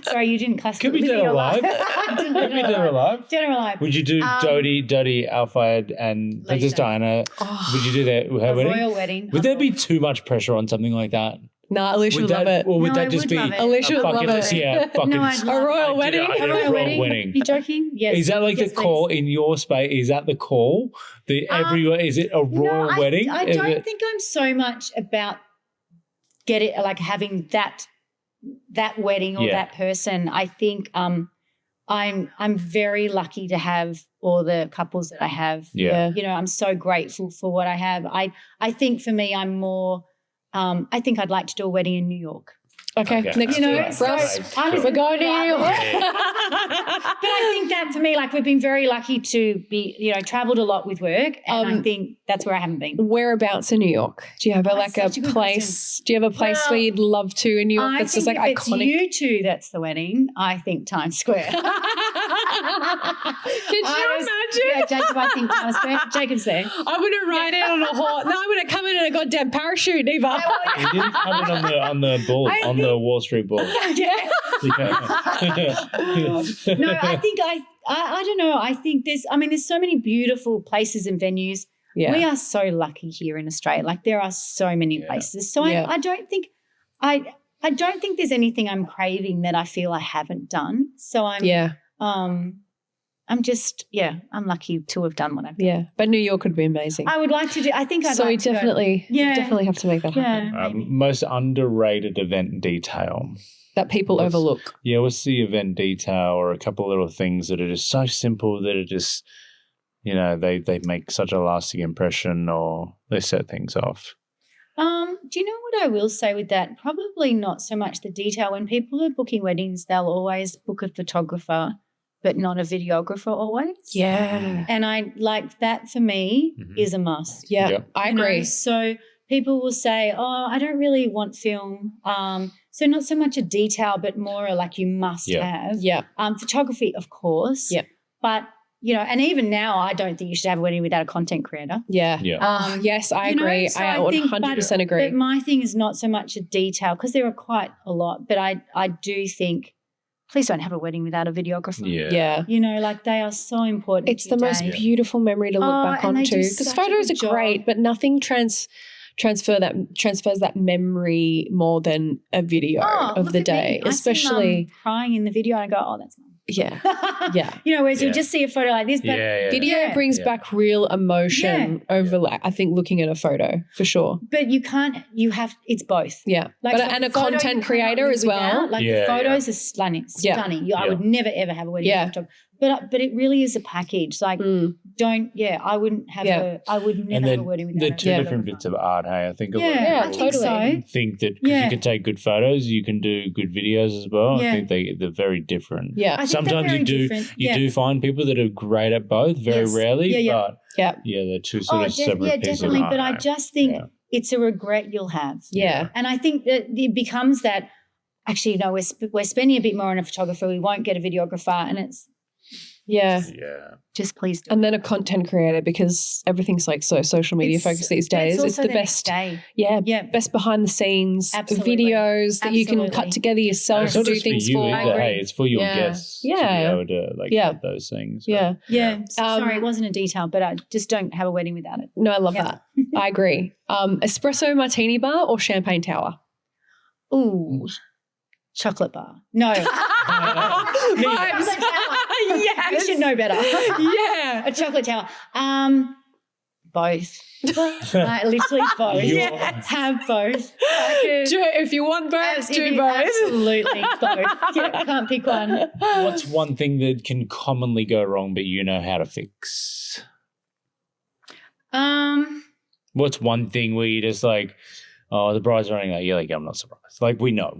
Sorry, you didn't class. Could be Dead or Alive. Dead or Alive. Would you do Dodie, Alfred, and Princess Diana? Would you do that? A royal wedding. Would there be too much pressure on something like that? Nah, Alysia would love it. Or would that just be Alysia would love it. Yeah, fucking a royal wedding. A royal wedding. You joking? Yes. Is that like the call in your space? Is that the call? Everywhere? Is it a royal wedding? I don't think I'm so much about having that wedding or that person. I think I'm very lucky to have all the couples that I have. Yeah. You know, I'm so grateful for what I have. I think for me, I'm more. I think I'd like to do a wedding in New York. Okay. Next, Russ, we're going to New York. But I think that for me, like, we've been very lucky to be, you know, travelled a lot with work, and I think that's where I haven't been. Whereabouts in New York? Do you have a place? Question. Do you have a place where you'd love to in New York that's just like iconic? You two, that's the wedding. I think Times Square. Can you imagine? Yeah, Jacob, I think Times Square. Jacob's there. I'm going to ride in on a horse. No, I'm going to come in a goddamn parachute, Eva. He didn't come in on the bull, on the Wall Street bull. Yeah. No, I think I don't know. I think there's so many beautiful places and venues. Yeah. We are so lucky here in Australia. Like, there are so many places. So I don't think there's anything I'm craving that I feel I haven't done. So I'm just, I'm lucky to have done what I've done. Yeah, but New York would be amazing. I would like to do, I think I'd so like we definitely have to make that happen. Most underrated event detail. That people overlook. Yeah, what's the event detail or a couple of little things that are just so simple that it just, you know, they make such a lasting impression or they set things off? Do you know what I will say with that? Probably not so much the detail. When people are booking weddings, they'll always book a photographer, but not a videographer always. Yeah. And I like that, for me, is a must. Yeah, I agree. So people will say, oh, I don't really want film. So not so much a detail, but more like you must have. Yeah. Photography, of course. Yeah. But, you know, and even now I don't think you should have a wedding without a content creator. Yeah. Yes, I agree. So I 100% agree. But my thing is not so much a detail, because there are quite a lot, but I do think, please don't have a wedding without a videographer. Yeah. You know, like, they are so important. It's the most beautiful memory to look back onto. Because photos are great, but nothing transfers that memory more than a video of the day. Especially crying in the video, and I go, oh, that's mine. Yeah. Yeah. You know, whereas you just see a photo like this, but video brings back real emotion over, like, I think, looking at a photo for sure. But it's both. Yeah. Like, and a content creator as well. The photos are stunning. Yeah. I would never, ever have a wedding photographer. But it really is a package. Like, I wouldn't have I would never have a wedding without the two different bits of art, hey? I think a lot of people think that because you can take good photos, you can do good videos as well. I think they're very different. Yeah. Sometimes you do find people that are great at both, very rarely, but they're two sort of separate pieces of art. But I just think it's a regret you'll have. Yeah. And I think that it becomes that, actually, you know, we're spending a bit more on a photographer. We won't get a videographer, and it's just please do. And then a content creator, because everything's like so social media focused these days. It's the best best behind the scenes videos that you can cut together yourself and do things for. Hey, it's for your guests to be able to get those things. Sorry, it wasn't a detail, but I just don't have a wedding without it. No, I love that. I agree. Espresso martini bar or champagne tower? Ooh, chocolate bar. No. Yes. You should know better. Yeah. A chocolate tower. Both. Literally both. Yes. Have both. If you want both, do both. Absolutely both. Can't pick one. What's one thing that can commonly go wrong but you know how to fix? What's one thing where you just like, oh, the bride's running late. You're like, I'm not surprised. Like, we know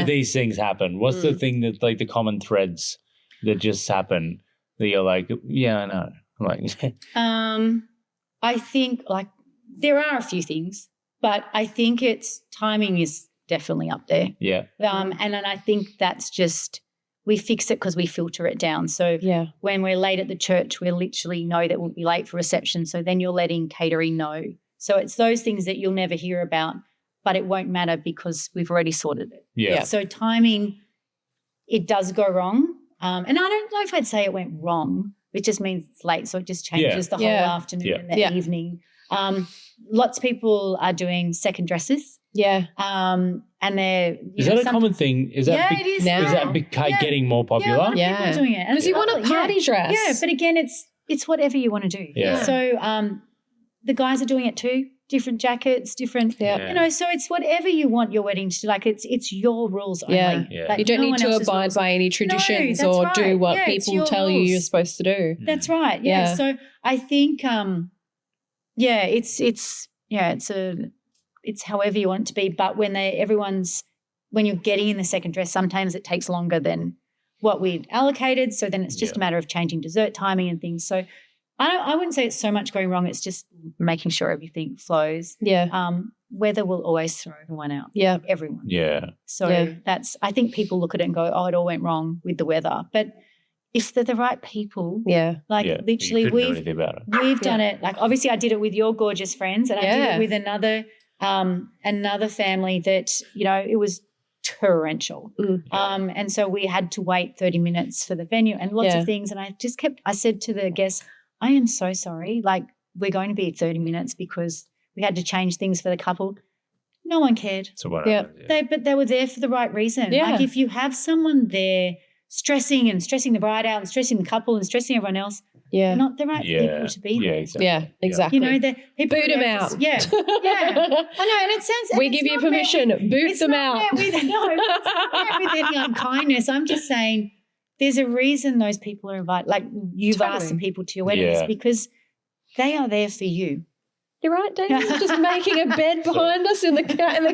these things happen. What's the thing that, like, the common threads that just happen that you're like, yeah, I know. I'm like, I think, like, there are a few things, but I think it's timing is definitely up there. Yeah. And then I think that's just, we fix it because we filter it down. So when we're late at the church, we literally know that we'll be late for reception. So then you're letting catering know. So it's those things that you'll never hear about, but it won't matter because we've already sorted it. Yeah. So timing, it does go wrong. And I don't know if I'd say it went wrong. It just means it's late. So it just changes the whole afternoon and the evening. Lots of people are doing second dresses. Yeah. And they're... Is that a common thing? Is that it is now. Is that getting more popular? Yeah, a lot of people are doing it. Because you want a party dress. Yeah, but again, it's whatever you want to do. Yeah. So the guys are doing it too. Different jackets, different, you know, so it's whatever you want your wedding to do. Like it's your rules only. Yeah. Like, you don't need to abide by any traditions do what people tell you you're supposed to do. That's right. Yeah. So I think, it's however you want it to be. But when you're getting in the second dress, sometimes it takes longer than what we'd allocated. So then it's just a matter of changing dessert timing and things. So I wouldn't say it's so much going wrong. It's just making sure everything flows. Yeah. Weather will always throw everyone out. Yeah. Everyone. Yeah. So I think people look at it and go, oh, it all went wrong with the weather. But if they're the right people, literally we've done it. Like, obviously I did it with your gorgeous friends, and I did it with another family that, you know, it was torrential. And so we had to wait 30 minutes for the venue and lots of things. And I said to the guests, I am so sorry. Like, we're going to be 30 minutes because we had to change things for the couple. No one cared. So what happened? But they were there for the right reason. Yeah. Like, if you have someone there stressing the bride out and stressing the couple and stressing everyone else, they're not the right people to be there. Exactly. Yeah, exactly. You know, the people boot them out. I know, and it sounds. We give you permission. Boot them out. It's not with any unkindness. I'm just saying, there's a reason those people are invited. Like, you've asked the people to your weddings because they are there for you. You're right, David. You're just making a bed behind us in the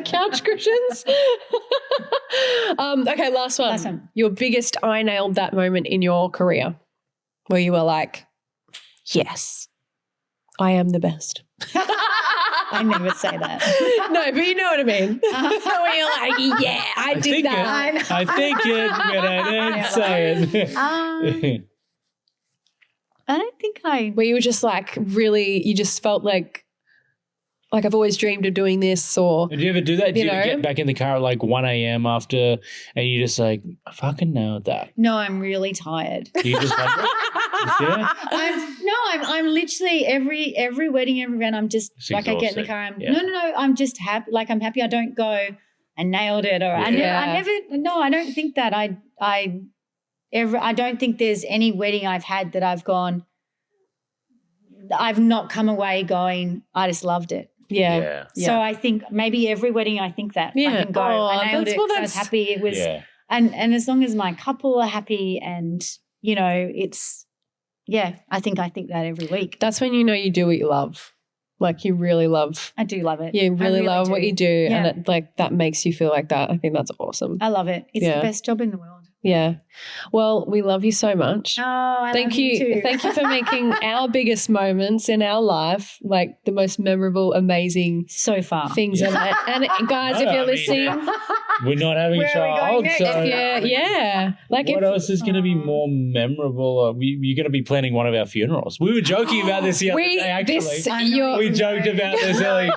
couch cushions. Okay, last one. Your biggest I nailed that moment in your career where you were like, yes, I am the best. I never say that. No, but you know what I mean. Where you're like, yeah, I did that. I think it, but I don't say it. I don't think where you were just like really, you just felt like I've always dreamed of doing this, or... Did you ever do that? Did you ever get back in the car at like 1 a.m. after and you just like, I fucking nailed that? No, I'm really tired. You just like, I'm literally every wedding, every event, I'm just it's like exhausting. I get in the car, no, I'm just happy. Like, I'm happy. I don't go, I nailed it, or I don't think that. I don't think there's any wedding I've had that I've not come away going, I just loved it. Yeah. So I think maybe every wedding I think that. I can go, I nailed it, I was happy. It was, and as long as my couple are happy and it's, I think that every week. That's when you know you do what you love. Like you really love. I do love it. You really love what you do. Yeah. And that makes you feel like that. I think that's awesome. I love it. It's the best job in the world. Yeah. Well, we love you so much. Oh, I Thank love you too. Thank you for making our biggest moments in our life, like the most memorable, amazing so far things in it. And guys, if you're listening, we're not having a child, so Like what else is going to be more memorable? You're going to be planning one of our funerals. We were joking about this the other day, actually. We joked about this, Ellie.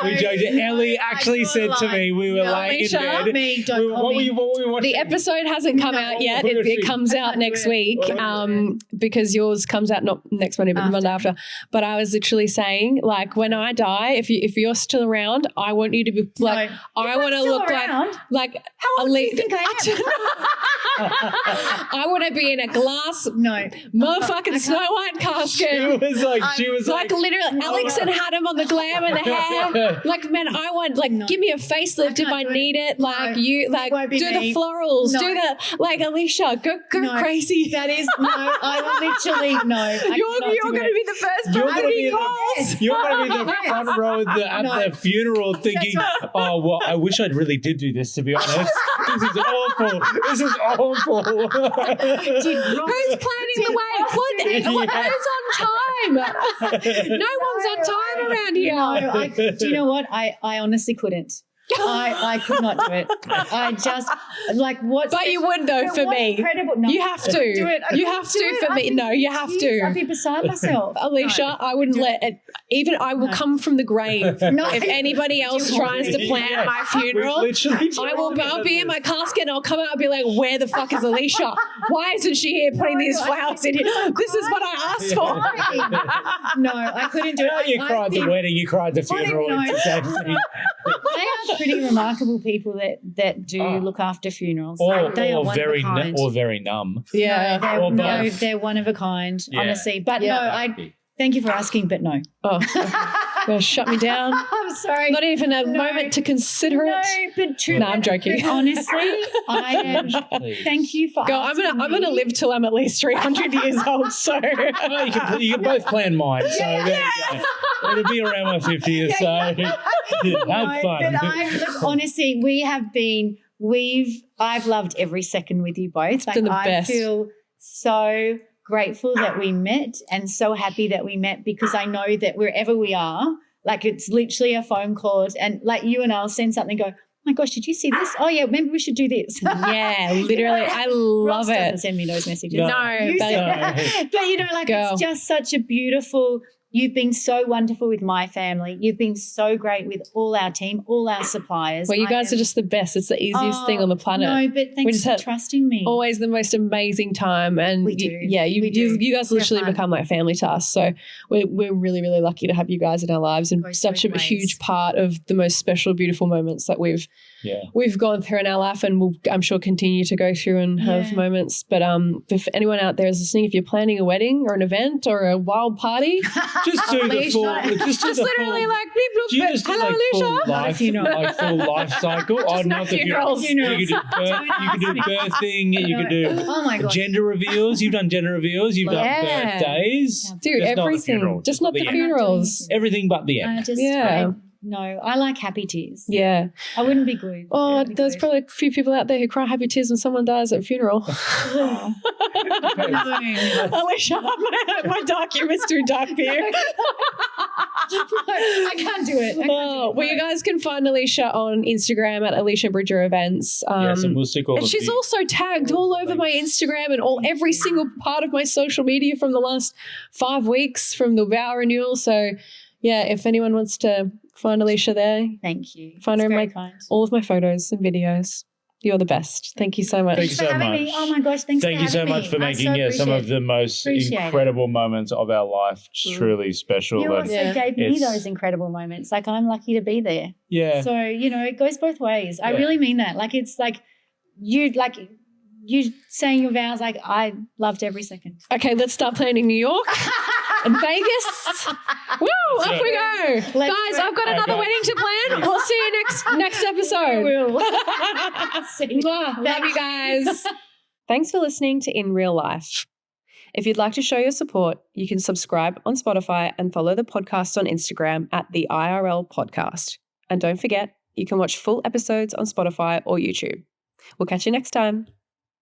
We joked. Ellie actually said to me, we were laying in bed. What were we watching? The episode hasn't come out yet. It comes out next week because yours comes out not next Monday, but the Monday after. But I was literally saying, like, when I die, if you're still around, I want you to be like, I want to look like how old do you think I am? I want to be in a glass, motherfucking Snow White casket. She was like literally, Alex and had him on the glam and the hair. Like, man, I want give me a facelift if I need it. Like do the florals, do the Alysia, go crazy. That is I literally You're going to be the first. You're going to be the front row at the funeral, thinking, oh well, I wish I'd really did do this. To be honest, this is awful. This is awful. Who's planning the wake? Who's on time? No one's on time around here. Do you know what? I honestly couldn't. I could not do it. I just But you would though for me. Incredible. No, you have to. Do it. You have to for me. No, you have to. I'd be beside myself. Alysia, I wouldn't let it. Even I will come from the grave. If anybody else tries to plan my funeral, I'll be in my casket and I'll come out and be like, where the fuck is Alysia? Why isn't she here putting these flowers in here? This is what I asked for. No, I couldn't do it. You cried the wedding, you cried the funeral. They are pretty remarkable people that do look after funerals. They are very numb. Yeah, they're one of a kind, honestly. But I thank you for asking, but no. Oh, well, shut me down. I'm sorry. Not even a moment to consider it. No, but true. No, I'm joking. Honestly, I am. Thank you for asking. I'm gonna live till I'm at least 300 years old. So you can both plan mine. So it'll be around my 50th. So have fun. But honestly, I've loved every second with you both. It's been the best. I feel so grateful that we met and so happy that we met, because I know that wherever we are, it's literally a phone call and you and I'll send something and go, oh my gosh, did you see this? Oh yeah, maybe we should do this. Yeah, literally. I love it. Doesn't send me those messages. No. But it's just such a beautiful. You've been so wonderful with my family. You've been so great with all our team, all our suppliers. Well, you guys are just the best. It's the easiest thing on the planet. No, but thanks for trusting me. Always the most amazing time. And we do. You guys literally become like family to us. So we're really, really lucky to have you guys in our lives and such a huge part of the most special, beautiful moments that we've gone through in our life, and we'll, I'm sure, continue to go through and have moments. But if anyone out there is listening, if you're planning a wedding or an event or a wild party, just do the full. Just literally hello, Alysia. Full life cycle. Not the funerals. You could do birthing. You could do gender reveals. You've done gender reveals. You've done birthdays. Do everything. Just not the funerals. Everything but the end. No, I like happy tears. Yeah. I wouldn't be glued. Oh, there's probably a few people out there who cry happy tears when someone dies at a funeral. Alysia, my dark humor's too dark for you. I can't do it. Well, you guys can find Alysia on Instagram at Alysia Bridger Events. And we'll stick all and she's also tagged all over my Instagram and every single part of my social media from the last 5 weeks from the vow renewal. So, yeah, if anyone wants to find Alysia there. Thank you. Find her in all of my photos and videos. You're the best. Thank you so much. Thank you so much. Me. Oh my gosh, thank you so much for making some of the most incredible moments of our life truly special. You also gave me those incredible moments. I'm lucky to be there. Yeah. So, it goes both ways. I really mean that. It's you saying your vows, I loved every second. Okay, let's start planning New York and Vegas. Woo, off we go. Guys, I've got another wedding to plan. We'll see you next episode. We will. Love you guys. Thanks for listening to In Real Life. If you'd like to show your support, you can subscribe on Spotify and follow the podcast on Instagram at the IRL Podcast. And don't forget, you can watch full episodes on Spotify or YouTube. We'll catch you next time.